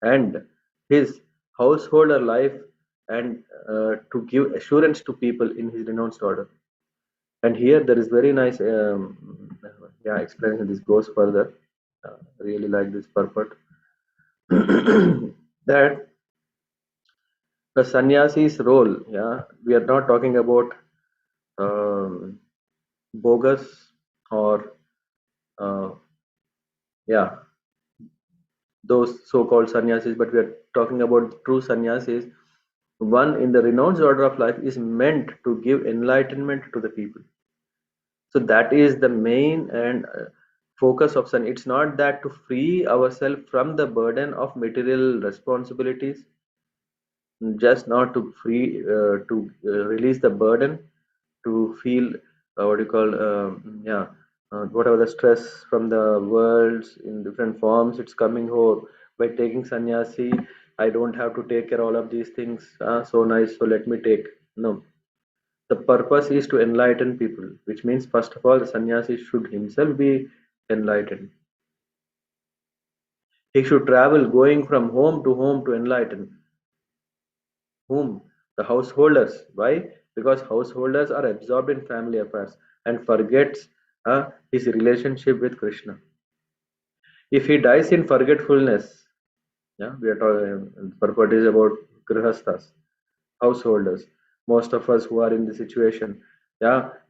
and his householder life, and to give assurance to people in his renounced order. And here there is very nice explanation. This goes further. Really like this purport. That the sannyasi's role, we are not talking about um, bogus or uh, yeah those so-called sannyasis, but we are talking about true sannyasis. One in the renounced order of life is meant to give enlightenment to the people. So that is the main and focus of sun. It's not that to free ourselves from the burden of material responsibilities, just not to free release the burden, to feel what you call whatever the stress from the worlds in different forms it's coming home. By taking sannyasi, I don't have to take care all of these things, so nice, so let me take. No, the purpose is to enlighten people, which means first of all the sannyasi should himself be enlightened. He should travel going from home to home to enlighten whom? The householders. Why? Because householders are absorbed in family affairs and forgets his relationship with Krishna. If he dies in forgetfulness, we are talking purport is about grihasthas, householders. Most of us who are in the situation,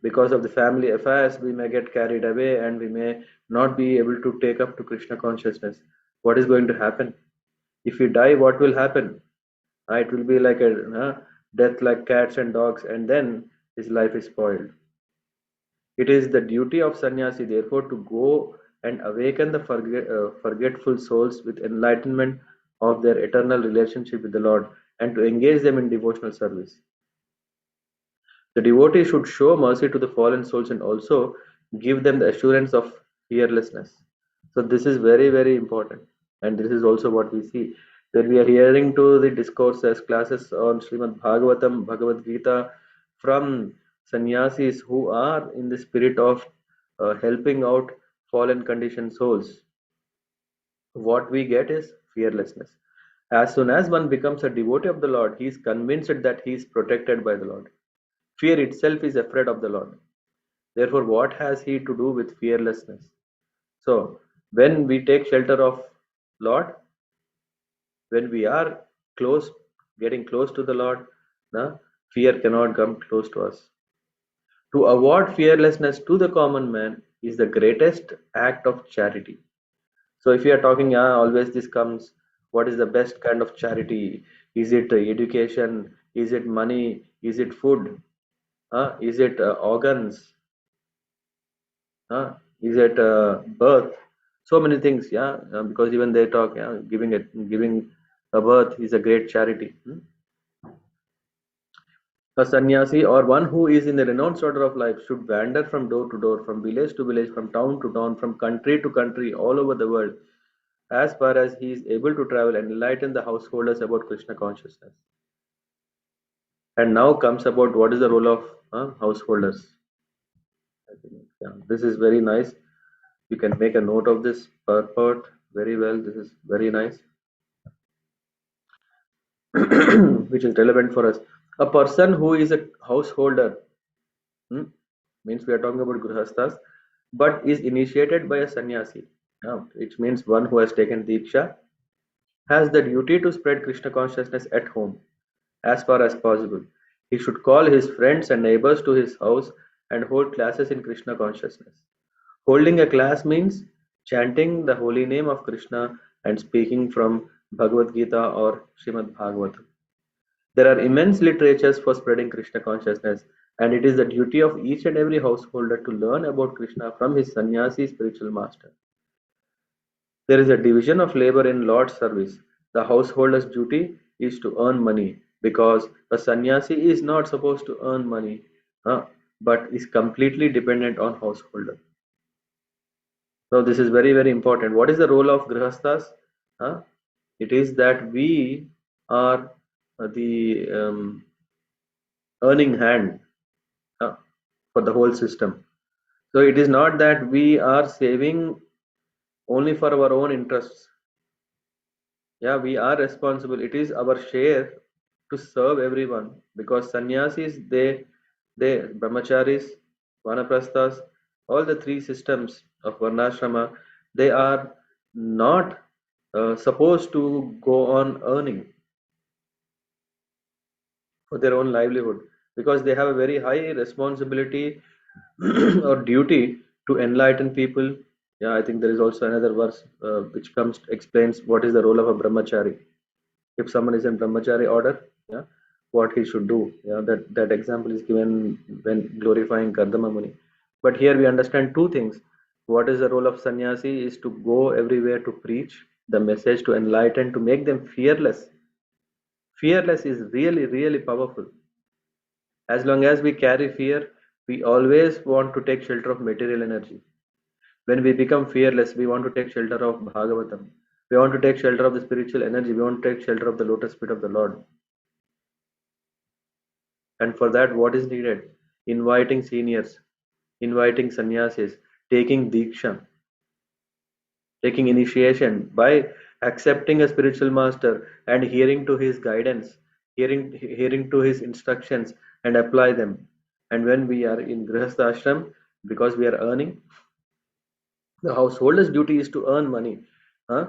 because of the family affairs, we may get carried away and we may not be able to take up to Krishna consciousness. What is going to happen? If we die, what will happen? It will be like a death like cats and dogs, and then his life is spoiled. It is the duty of sannyasi, therefore, to go and awaken the forgetful souls with enlightenment of their eternal relationship with the Lord and to engage them in devotional service. The devotee should show mercy to the fallen souls and also give them the assurance of fearlessness. So this is very, very important. And this is also what we see. When we are hearing to the discourses, classes on Śrīmad-Bhāgavatam, Bhagavad Gita from sannyasis who are in the spirit of helping out fallen conditioned souls, what we get is fearlessness. As soon as one becomes a devotee of the Lord, he is convinced that he is protected by the Lord. Fear itself is afraid of the Lord. Therefore, what has he to do with fearlessness? So, when we take shelter of Lord, when we are close, getting close to the Lord, fear cannot come close to us. To award fearlessness to the common man is the greatest act of charity. So, if you are talking, always this comes. What is the best kind of charity? Is it education? Is it money? Is it food? Is it organs? Is it birth? So many things, because even they talk, giving a birth is a great charity. A sannyasi or one who is in the renounced order of life should wander from door to door, from village to village, from town to town, from country to country, all over the world, as far as he is able to travel and enlighten the householders about Krishna consciousness. And now comes about what is the role of householders. I think, this is very nice. You can make a note of this purport very well. This is very nice. Which is relevant for us. A person who is a householder, means we are talking about grihasthas, but is initiated by a sannyasi, which means one who has taken diksha, has the duty to spread Krishna consciousness at home as far as possible. He should call his friends and neighbors to his house and hold classes in Krishna consciousness. Holding a class means chanting the holy name of Krishna and speaking from Bhagavad Gita or Śrīmad-Bhāgavatam. There are immense literatures for spreading Krishna consciousness, and it is the duty of each and every householder to learn about Krishna from his sannyasi spiritual master. There is a division of labor in Lord's service. The householder's duty is to earn money because a sannyasi is not supposed to earn money, but is completely dependent on householder. So this is very, very important. What is the role of grihasthas? It is that we are the earning hand for the whole system. So it is not that we are saving only for our own interests. Yeah, we are responsible. It is our share to serve everyone, because sannyasis, they brahmacharis, vanaprasthas, all the three systems of varnashrama, they are not supposed to go on earning for their own livelihood, because they have a very high responsibility or duty to enlighten people. Yeah, I think there is also another verse which comes explains what is the role of a brahmachari. If someone is in brahmachari order, yeah, what he should do. Yeah, that example is given when glorifying Kardama Muni. But here we understand two things. What is the role of sannyasi is to go everywhere to preach the message, to enlighten, to make them fearless. Fearless is really, really powerful. As long as we carry fear, we always want to take shelter of material energy. When we become fearless, we want to take shelter of Bhagavatam. We want to take shelter of the spiritual energy. We want to take shelter of the lotus feet of the Lord. And for that, what is needed? Inviting seniors, inviting sannyasis, taking diksha, taking initiation by accepting a spiritual master and hearing to his guidance, hearing to his instructions and apply them. And when we are in grihastha ashram, because we are earning, the householder's duty is to earn money. Huh?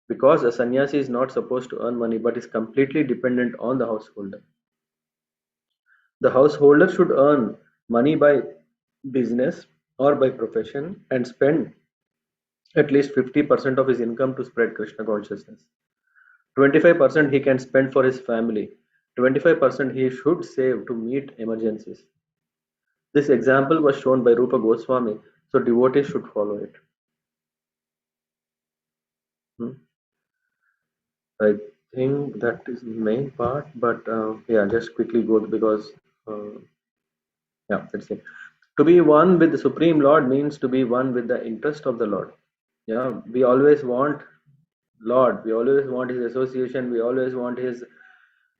Because a sannyasi is not supposed to earn money but is completely dependent on the householder. The householder should earn money by business or by profession and spend at least 50% of his income to spread Krishna consciousness. 25% he can spend for his family. 25% he should save to meet emergencies. This example was shown by Rupa Goswami, so devotees should follow it. Hmm. I think that is the main part, but yeah, just quickly go because yeah, that's it. To be one with the Supreme Lord means to be one with the interest of the Lord. Yeah, we always want Lord, we always want His association, we always want His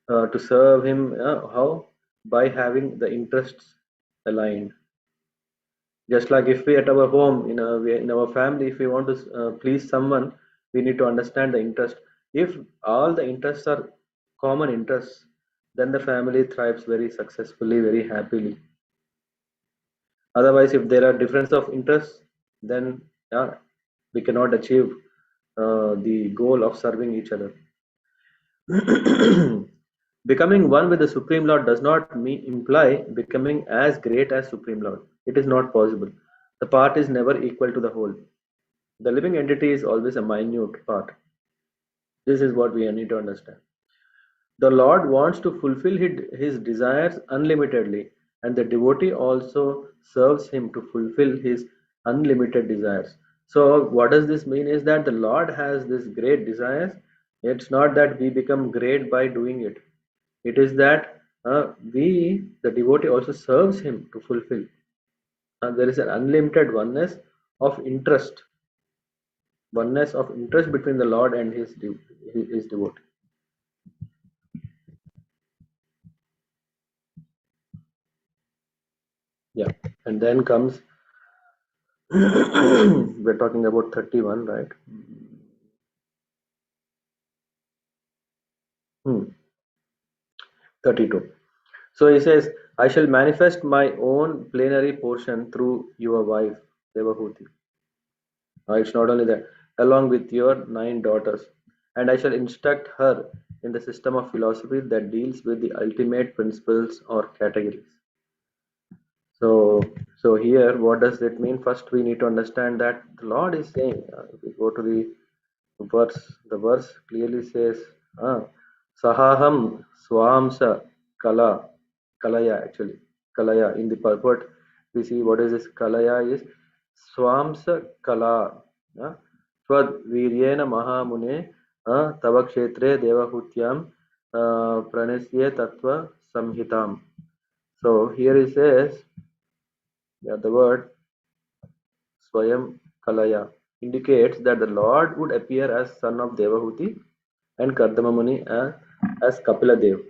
to serve Him. How? By having the interests aligned. Just like if we at our home, in our family, if we want to please someone, we need to understand the interest. If all the interests are common interests, then the family thrives very successfully, very happily. Otherwise, if there are difference of interests, then yeah, we cannot achieve the goal of serving each other. Becoming one with the Supreme Lord does not imply becoming as great as Supreme Lord. It is not possible. The part is never equal to the whole. The living entity is always a minute part. This is what we need to understand. The Lord wants to fulfill his desires unlimitedly, and the devotee also serves him to fulfill his unlimited desires. So, what does this mean is that the Lord has this great desires. It's not that we become great by doing it. It is that the devotee, also serves him to fulfill. There is an unlimited oneness of interest between the Lord and his devotee. Yeah, and then comes we're talking about 31, right? 32. So he says, I shall manifest my own plenary portion through your wife, Devahuti. It's not only that, along with your 9 daughters, and I shall instruct her in the system of philosophy that deals with the ultimate principles or categories. So, so here, what does it mean? First, we need to understand that the Lord is saying, if we go to the verse clearly says, Sahaham Swamsa Kalaya actually. Kalaya. In the purport, we see what is this Kalaya is Swamsa Kala. Swad Viryena Mahamune Tava Kshetre Devahutyam Pranisya Tattva Samhitam. So here it says, the word Swayam Kalaya indicates that the Lord would appear as son of Devahuti and Kardama Muni as Kapila Dev.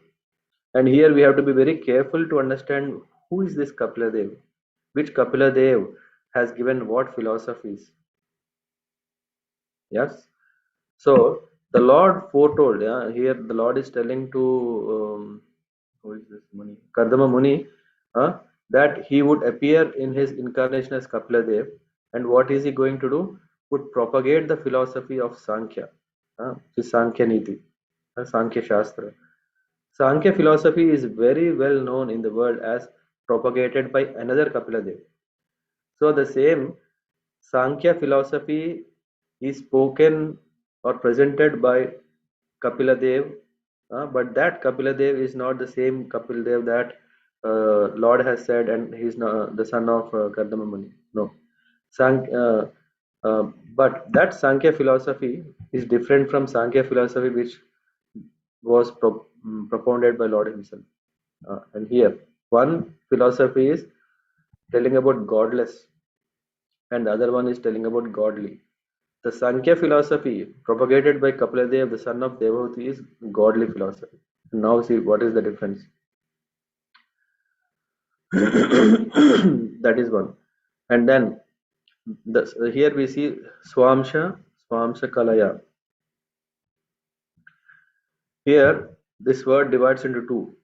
And here we have to be very careful to understand who is this Kapila Dev, which Kapila Dev has given what philosophies. Yes. So the Lord foretold. Yeah, here the Lord is telling to who is this Muni? Kardama Muni, that he would appear in his incarnation as Kapila Dev, and what is he going to do? Would propagate the philosophy of Sankhya, which is Sankhya Niti, Sankhya Shastra. Sankhya philosophy is very well known in the world as propagated by another Kapila Dev. So the same Sankhya philosophy is spoken or presented by Kapila Dev, but that Kapila Dev is not the same Kapila Dev that Lord has said, and he is not the son of Kardama Muni. No, Sank, but that Sankhya philosophy is different from Sankhya philosophy which was propounded by Lord himself. And here, one philosophy is telling about godless, and the other one is telling about godly. The Sankhya philosophy propagated by Kapila, the son of Devahuti, is godly philosophy. Now see what is the difference. That is one. And then here we see Swamsha Kalaya. Here this word divides into two,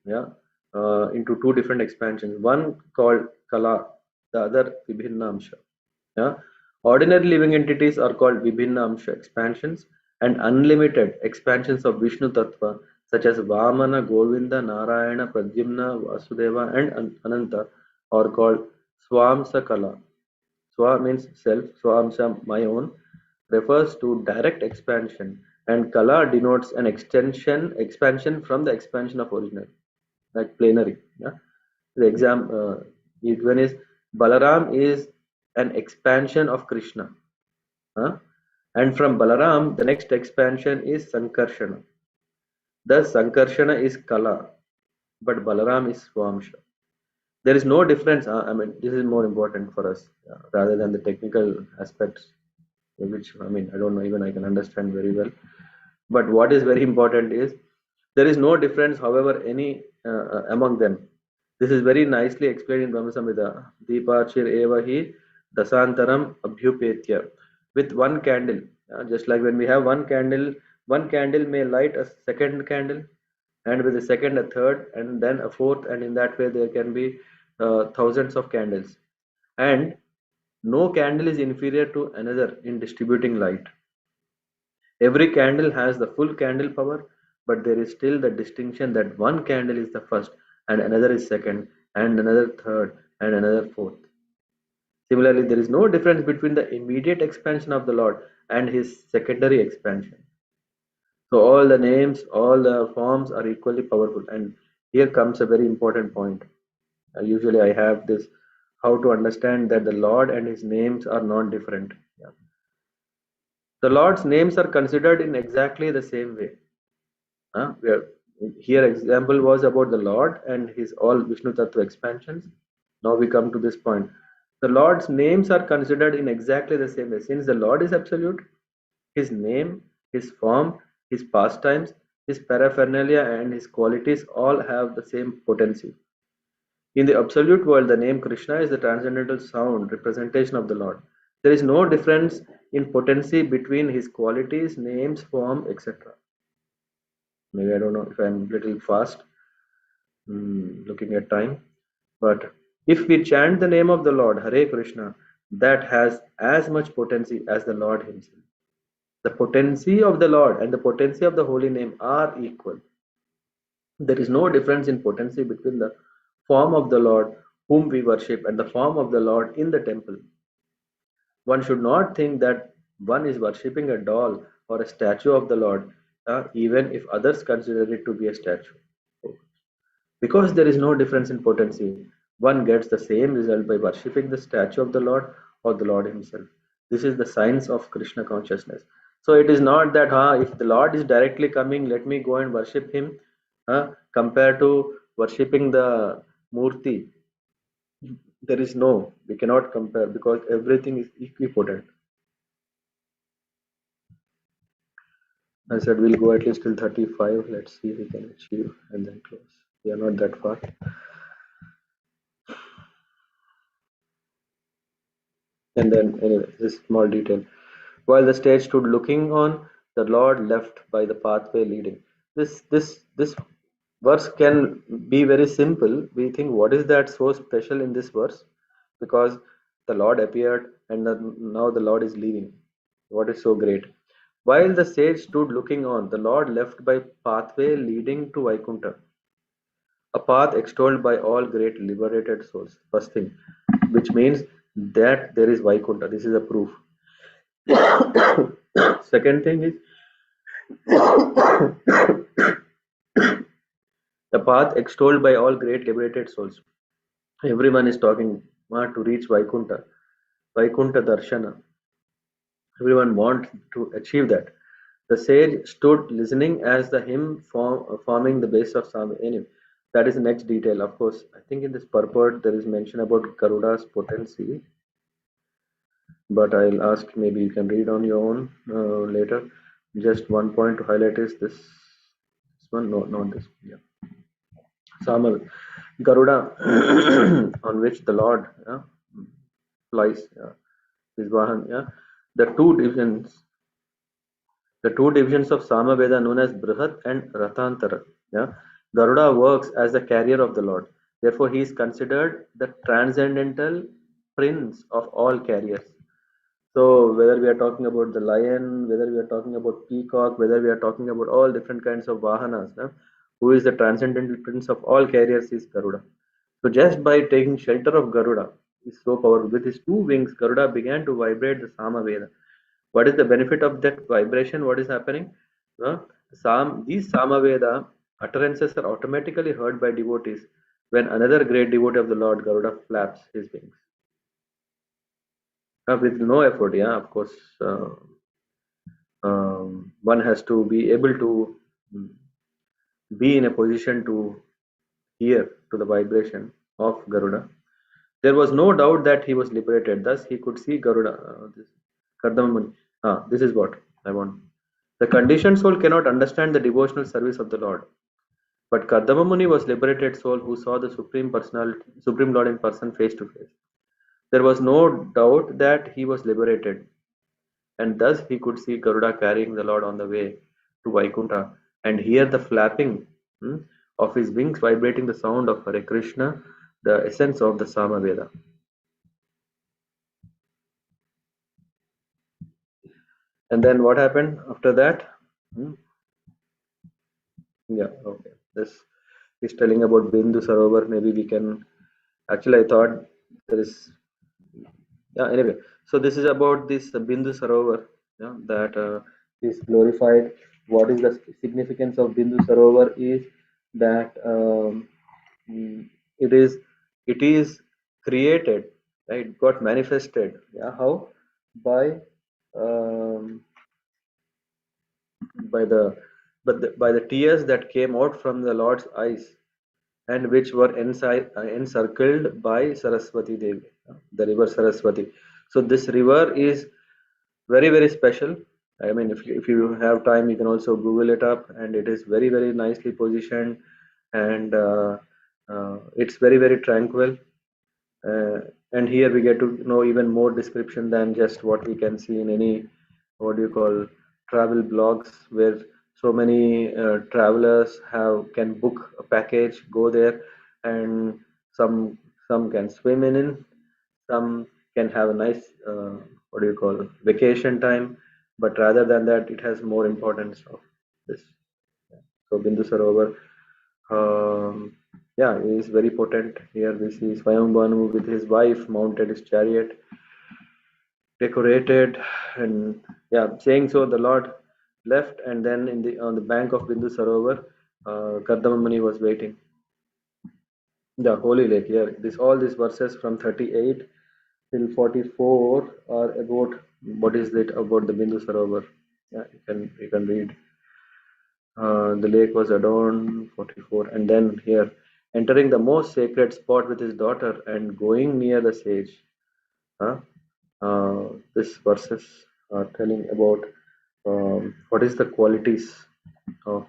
into two different expansions. One called Kala, the other Vibhinnamsha. Yeah. Ordinary living entities are called Vibhinnamsha expansions, and unlimited expansions of Vishnu Tattva such as Vamana, Govinda, Narayana, Pradyumna, Vasudeva and Ananta are called Swamsa Kala. Swa means self, Swamsa my own, refers to direct expansion, and Kala denotes an expansion from the expansion of original, like plenary. Yeah? The example one is Balaram is an expansion of Krishna, huh? And from Balaram the next expansion is Sankarshana. Thus Sankarshana is Kala, but Balaram is Swamsha. There is no difference. I mean, this is more important for us rather than the technical aspects, which I mean I don't know, even I can understand very well. But what is very important is there is no difference, however, any among them. This is very nicely explained in Brahma Samhita. Deepachir evahi dasantaram abhyupetya. With one candle, just like when we have one candle may light a second candle, and with a second, a third, and then a fourth, and in that way there can be thousands of candles. And no candle is inferior to another in distributing light. Every candle has the full candle power, but there is still the distinction that one candle is the first, and another is second, and another third, and another fourth. Similarly, there is no difference between the immediate expansion of the Lord and his secondary expansion. So all the names, all the forms are equally powerful. And here comes a very important point. Usually I have this, how to understand that the Lord and his names are not different. Yeah. The Lord's names are considered in exactly the same way. Where here example was about the Lord and his all Vishnu Tattva expansions. Now we come to this point. The Lord's names are considered in exactly the same way. Since the Lord is absolute, his name, his form, his pastimes, his paraphernalia and his qualities all have the same potency. In the absolute world, the name Krishna is the transcendental sound representation of the Lord. There is no difference in potency between his qualities, names, form, etc. Maybe I don't know if I'm a little fast looking at time, but if we chant the name of the Lord, Hare Krishna, that has as much potency as the Lord himself. The potency of the Lord and the potency of the holy name are equal. There is no difference in potency between the form of the Lord whom we worship and the form of the Lord in the temple. One should not think that one is worshipping a doll or a statue of the Lord, even if others consider it to be a statue. Because there is no difference in potency, one gets the same result by worshipping the statue of the Lord or the Lord himself. This is the science of Krishna consciousness. So it is not that if the Lord is directly coming, let me go and worship him, compared to worshipping the Murti. There is no, we cannot compare because everything is equipotent. I said we'll go at least till 35. Let's see if we can achieve and then close. We are not that far. And then, anyway, this small detail. While the stage stood looking on, the Lord left by the pathway leading. This verse can be very simple. We think, what is that so special in this verse? Because the Lord appeared and now the Lord is leaving. What is so great? While the sage stood looking on, the Lord left by pathway leading to Vaikuntha, a path extolled by all great liberated souls. First thing, which means that there is Vaikuntha. This is a proof. Second thing is the path extolled by all great liberated souls. Everyone is talking to reach Vaikuntha, Vaikuntha Darshana. Everyone wants to achieve that. The sage stood listening as the hymn forming the base of Sami. Anyway, that is the next detail. Of course, I think in this purport there is mention about Garuda's potency, but I'll ask, maybe you can read on your own later. Just one point to highlight is this one, no, not this. Yeah, Sama Garuda, on which the Lord flies, his Vahan. Yeah, the two divisions The two divisions of Samaveda known as Brihat and Rathantara. Yeah? Garuda works as the carrier of the Lord. Therefore, he is considered the transcendental prince of all carriers. So, whether we are talking about the lion, whether we are talking about peacock, whether we are talking about all different kinds of vahanas, who is the transcendental prince of all carriers is Garuda. So, just by taking shelter of Garuda, is so powerful. With his two wings, Garuda began to vibrate the Samaveda. What is the benefit of that vibration? What is happening? These Samaveda utterances are automatically heard by devotees when another great devotee of the Lord, Garuda, flaps his wings. With no effort, yeah, of course, one has to be able to mm, be in a position to hear to the vibration of Garuda. There was no doubt that he was liberated. Thus, he could see Garuda. This Kardama Muni. This is what I want. The conditioned soul cannot understand the devotional service of the Lord. But Kardama Muni was liberated soul who saw the Supreme Lord in person face to face. There was no doubt that he was liberated, and thus he could see Garuda carrying the Lord on the way to Vaikuntha and hear the flapping of his wings vibrating the sound of Hare Krishna, the essence of the Samaveda. And then what happened after that? Hmm? Yeah, okay. This is telling about Bindu Sarovar. Maybe we can. Actually, I thought there is. Yeah, anyway. So this is about this Bindu Sarovar. Yeah, that is glorified. What is the significance of Bindu Sarovar? Is that it is created, right? Got manifested. Yeah, how? By um, by the by the tears that came out from the Lord's eyes and which were encircled by Saraswati Devi, the river Saraswati. So this river is very very special. I mean, if you have time, you can also Google it up, and it is very very nicely positioned, and it's very very tranquil. Uh, and here we get to know even more description than just what we can see in any, what do you call, travel blogs, where so many travelers can book a package, go there, and some can swim in, some can have a nice what do you call, vacation time, but rather than that, it has more importance of this. So Bindu Sarovar, um, yeah, he is very potent. Here we see Swayambhanu with his wife mounted his chariot, decorated, and yeah, saying so, the Lord left, and then on the bank of Bindu Sarovar, Kardama Muni was waiting. The holy lake. Here, all these verses from 38 till 44 are about what is it about the Bindu Sarovar. Yeah, you can read. The lake was adorned, 44, and then here, entering the most sacred spot with his daughter and going near the sage. Huh? This verses are telling about what is the qualities of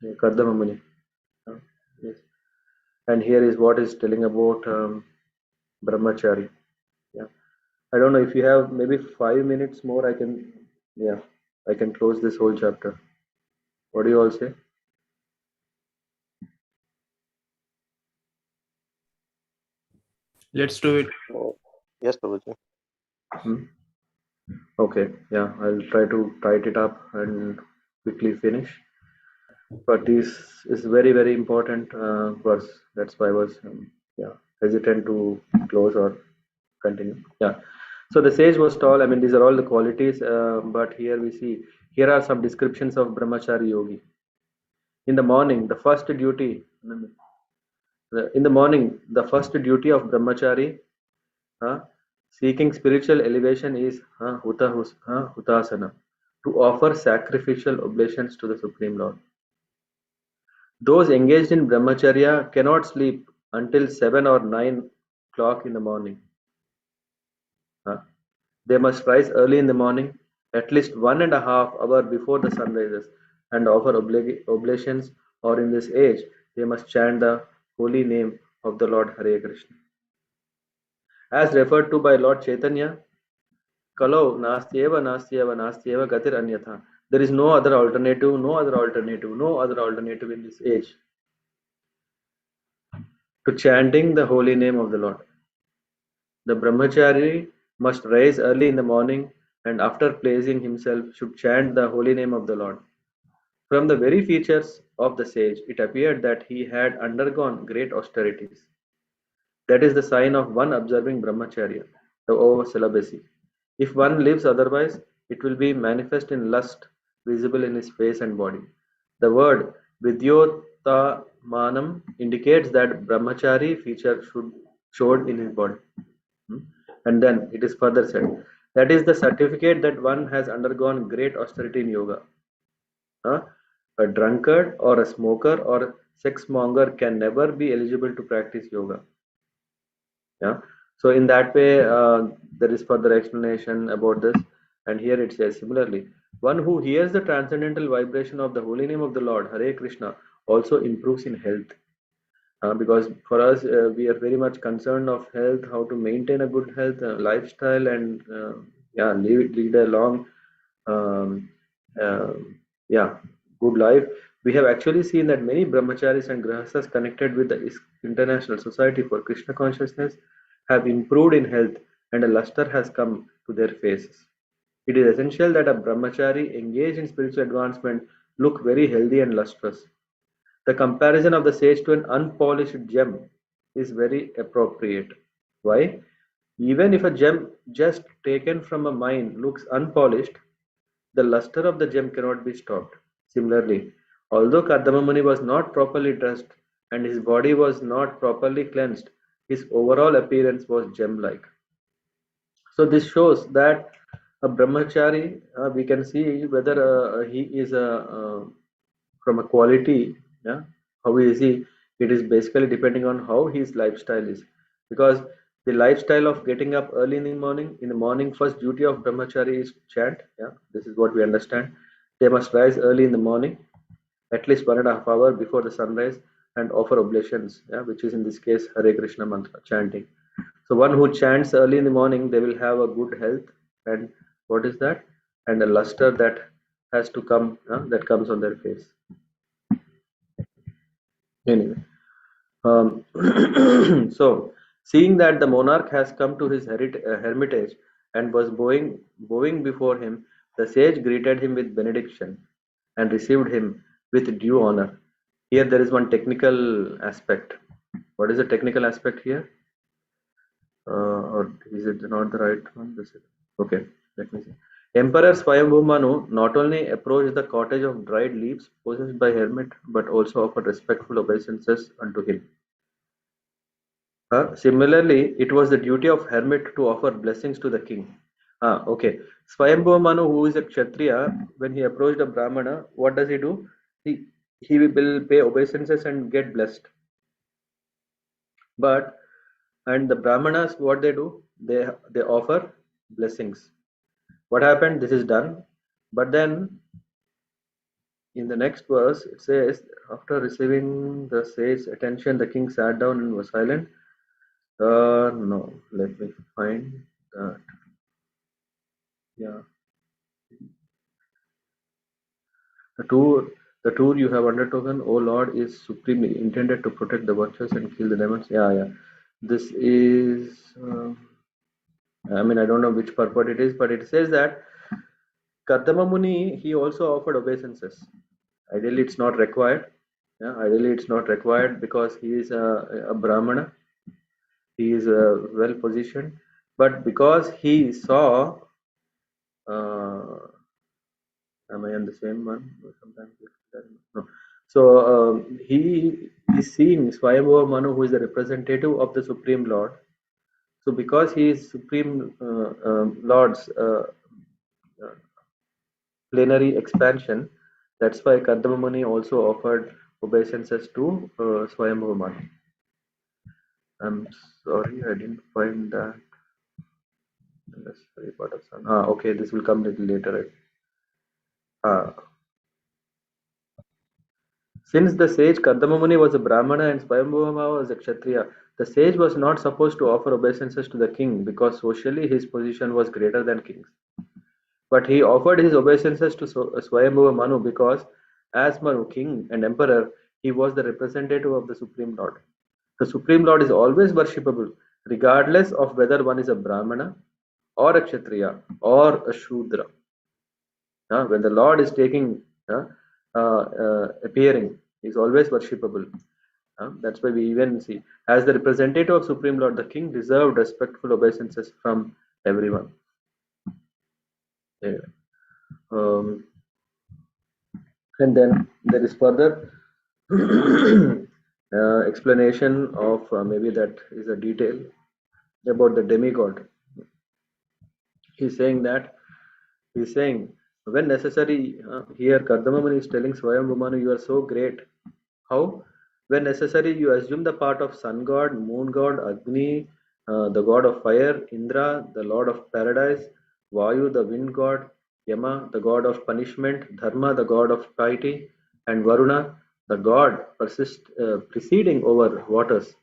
Kardama Muni. Yes. And here is what is telling about Brahmachari. Yeah. I don't know if you have maybe 5 minutes more. I can close this whole chapter. What do you all say? Let's do it. Yes, Prabhuji. Hmm? Okay. Yeah, I'll try to tight it up and quickly finish. But this is very, very important verse. That's why I was hesitant to close or continue. Yeah. So the sage was tall. I mean, these are all the qualities. But here we see, here are some descriptions of Brahmachari Yogi. In the morning, the first duty. In the morning, the first duty of Brahmachari, uh, seeking spiritual elevation, is hutasana, to offer sacrificial oblations to the Supreme Lord. Those engaged in brahmacharya cannot sleep until 7 or 9 o'clock in the morning. They must rise early in the morning, at least 1.5 hours before the sun rises, and offer oblations, or in this age, they must chant the holy name of the Lord Hare Krishna. As referred to by Lord Chaitanya, Kalau nastyeva nastyeva nastyeva gatir anyatha. There is no other alternative, no other alternative, no other alternative in this age to chanting the holy name of the Lord. The brahmachari must rise early in the morning, and after placing himself should chant the holy name of the Lord. From the very features of the sage, it appeared that he had undergone great austerities. That is the sign of one observing brahmacharya, the celibacy. If one lives otherwise, it will be manifest in lust, visible in his face and body. The word Vidyotamanam indicates that brahmachari feature should showed in his body. Hmm? And then it is further said, that is the certificate that one has undergone great austerity in yoga. A drunkard or a smoker or sex monger can never be eligible to practice yoga. Yeah. So in that way, there is further explanation about this. And here it says similarly, one who hears the transcendental vibration of the holy name of the Lord, Hare Krishna, also improves in health. Because for us, we are very much concerned of health, how to maintain a good health lifestyle, and lead a long, um, uh, yeah, good life. We have actually seen that many brahmacharis and grahasthas connected with the International Society for Krishna Consciousness have improved in health, and a luster has come to their faces. It is essential that a brahmachari engaged in spiritual advancement look very healthy and lustrous. The comparison of the sage to an unpolished gem is very appropriate. Why? Even if a gem just taken from a mine looks unpolished, the luster of the gem cannot be stopped. Similarly, although Kardama Muni was not properly dressed and his body was not properly cleansed, his overall appearance was gem-like. So this shows that a brahmachari, we can see whether he is from a quality, yeah, how is he? It is basically depending on how his lifestyle is, because the lifestyle of getting up early in the morning, first duty of brahmachari is chant. Yeah, this is what we understand. They must rise early in the morning, at least 1.5 hours before the sunrise, and offer oblations, yeah, which is in this case Hare Krishna mantra chanting. So one who chants early in the morning, they will have a good health, and what is that? And a luster that has to come, that comes on their face. Anyway, so seeing that the monarch has come to his hermitage and was bowing before him, the sage greeted him with benediction and received him with due honor. Here there is one technical aspect. What is the technical aspect here? Or is it not the right one? This is okay. Let me see. Emperor Swayambhu Manu not only approached the cottage of dried leaves possessed by hermit, but also offered respectful obeisances unto him. Similarly, it was the duty of hermit to offer blessings to the king. Okay. Swayambhu Manu, who is a Kshatriya, when he approached a Brahmana, what does he do? He will pay obeisances and get blessed. But and the Brahmanas, what they do? They offer blessings. What happened? This is done, but then in the next verse, it says, after receiving the sage's attention, the king sat down and was silent. No, let me find that. Yeah. The tour, the tour you have undertaken, O Lord, is supremely intended to protect the virtuous and kill the demons. Yeah, yeah. This is, I mean, I don't know which purport it is, but it says that Kardama Muni, he also offered obeisances. Ideally, it's not required. Yeah, ideally, it's not required because he is a Brahmana. He is well positioned. But because he saw, am I on the same one? Sometimes no. So he is seeing Swayambhava Manu, who is the representative of the Supreme Lord. So because he is Supreme Lord's uh, plenary expansion, that's why Kardama Muni also offered obeisances to Swayambhava Manu. I'm sorry, I didn't find that. Necessary part of sun. Okay, this will come little later. Ah, since the sage Kardama Muni was a Brahmana and Swayambhava was a Kshatriya, the sage was not supposed to offer obeisances to the king because socially his position was greater than king's. But he offered his obeisances to Swayambhava Manu because, as Manu, king and emperor, he was the representative of the Supreme Lord. The Supreme Lord is always worshipable, regardless of whether one is a Brahmana or a Kshatriya or a Shudra. When the Lord is taking appearing, he is always worshipable. That's why we even see, as the representative of Supreme Lord, the king deserved respectful obeisances from everyone. Anyway. And then there is further explanation of maybe that is a detail about the demigod. He's saying that when necessary, here Kardama Muni is telling Swayambhu Manu, you are so great. How? When necessary, you assume the part of sun god, moon god, Agni, the god of fire, Indra, the lord of paradise, Vayu, the wind god, Yama, the god of punishment, Dharma, the god of piety, and Varuna, the god preceding over waters.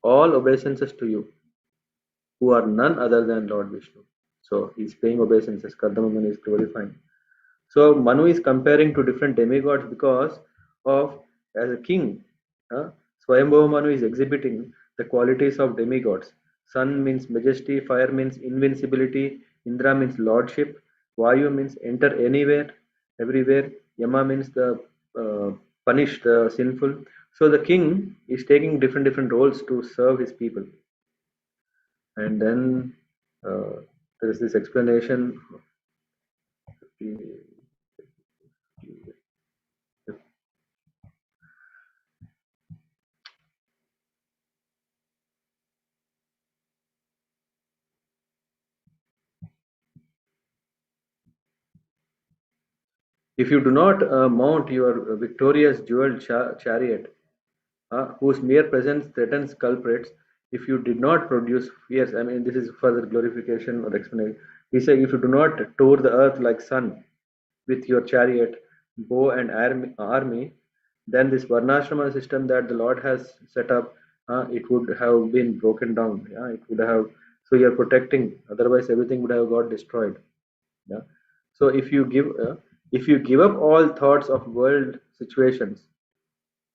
All obeisances to you, who are none other than Lord Vishnu. So he's paying obeisances. Kardama Muni is glorifying. So Manu is comparing to different demigods because of, as a king, Swayambhava Manu is exhibiting the qualities of demigods. Sun means majesty, fire means invincibility, Indra means lordship, Vayu means enter anywhere, everywhere, Yama means the punish the sinful. So the king is taking different roles to serve his people. And then there is this explanation. If you do not mount your victorious jeweled chariot, whose mere presence threatens culprits, if you did not produce fierce, I mean, this is further glorification or explanation. He said, if you do not tour the earth like sun with your chariot, bow, and army, then this Varnashrama system that the Lord has set up, it would have been broken down. Yeah, it would have. So you're protecting. Otherwise, everything would have got destroyed. Yeah. So if you give up all thoughts of world situations,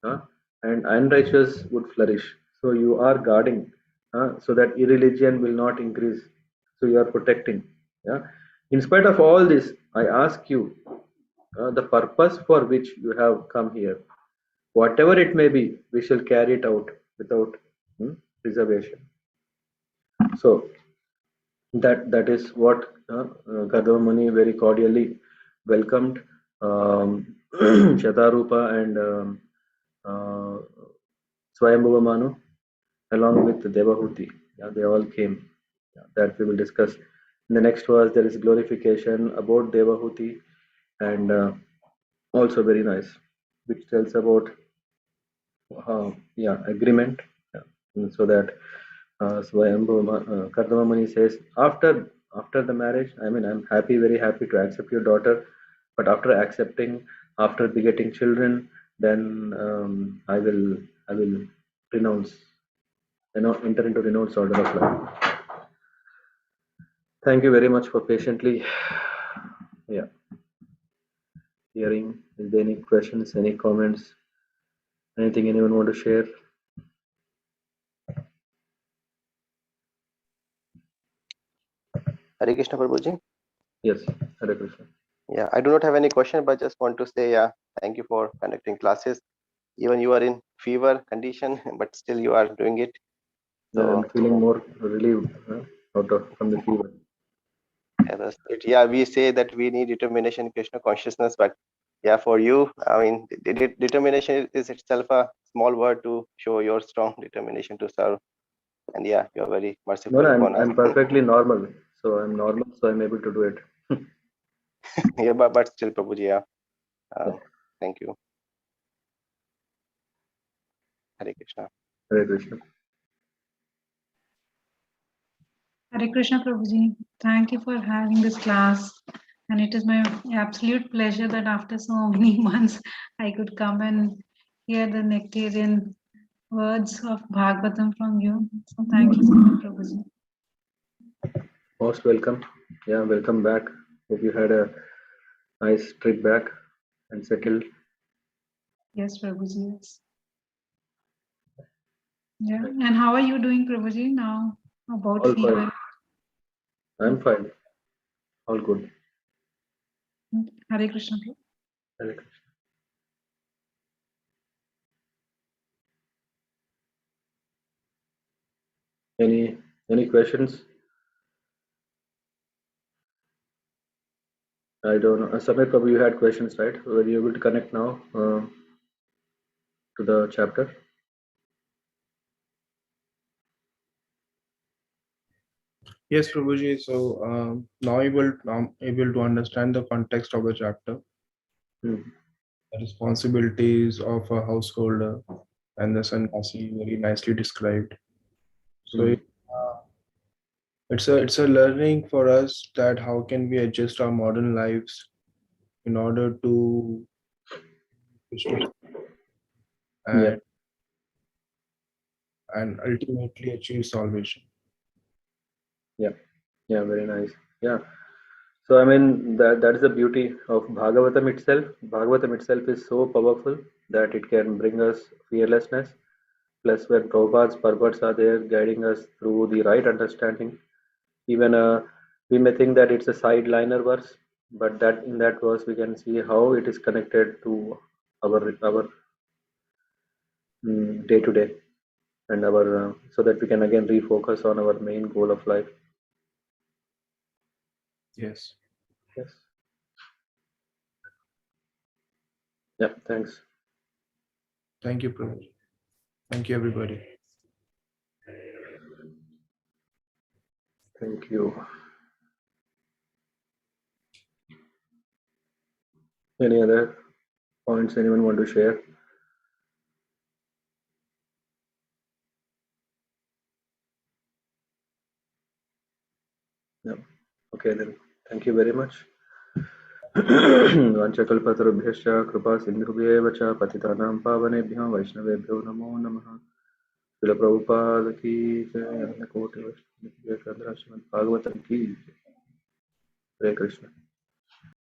and unrighteous would flourish. So you are guarding, so that irreligion will not increase. So you are protecting. Yeah. In spite of all this, I ask you the purpose for which you have come here. Whatever it may be, we shall carry it out without reservation. So that is what Kardama Muni very cordially welcomed Shatarupa and Swayambhuva Manu along with Devahuti. Yeah, they all came. Yeah, that we will discuss. In the next verse, there is glorification about Devahuti and also very nice, which tells about agreement. Yeah. And so that Kardama Muni says, after the marriage, I mean, I'm happy, very happy to accept your daughter, but after accepting, after begetting children, then I will renounce, enter into renounced order of life. Thank you very much for patiently, hearing. Is there any questions, any comments, anything anyone want to share? Hare Krishna Prabhuji. Yes, Hare Krishna. Yeah, I do not have any question, but just want to say, thank you for conducting classes. Even you are in fever condition, but still you are doing it. So I'm feeling more relieved from the fever. Yeah, we say that we need determination, Krishna consciousness, but for you, I mean, determination is itself a small word to show your strong determination to serve. And you are very merciful upon us. I'm perfectly normal. So I'm normal, so I'm able to do it. But still, Prabhuji, thank you. Hare Krishna. Hare Krishna. Hare Krishna Prabhuji, thank you for having this class. And it is my absolute pleasure that after so many months, I could come and hear the nectarian words of Bhagavatam from you. So thank you so much, Prabhuji. Most welcome. Yeah, welcome back. Hope you had a nice trip back and settled. Yes, Prabhuji. Yes. Yeah. And how are you doing, Prabhuji, now? About All fever? fine. I'm fine. All good. Hare Krishna. Hare Krishna. Any questions? I don't know. Samir, probably you had questions, right? Were you able to connect now to the chapter? Yes, Prabhuji. So now I'm able to understand the context of the chapter, the responsibilities of a householder, and the sannyasi very nicely described. So it's a learning for us that how can we adjust our modern lives in order to and ultimately achieve salvation. Yeah, very nice. Yeah. So I mean that is the beauty of Bhagavatam itself. Bhagavatam itself is so powerful that it can bring us fearlessness. Plus, when Prabhupada's purports are there guiding us through the right understanding, even we may think that it's a sideliner verse, but that in that verse we can see how it is connected to our day to day, and our so that we can again refocus on our main goal of life. Yes. Yes. Yeah. Thanks. Thank you, Prabhu. Thank you, everybody. Thank you. Any other points anyone want to share? No. Okay then. Thank you very much. वाञ्छकल्पतरुभ्यश्च कृपा सिन्धुभ्येव च पतितानां पावनेभ्यो वैष्णवेभ्यो नमो नमः। श्रील प्रभुपाद की जय। अन्नकोटि वैष्णव श्रीमद् भागवतम की जय। हरे कृष्ण।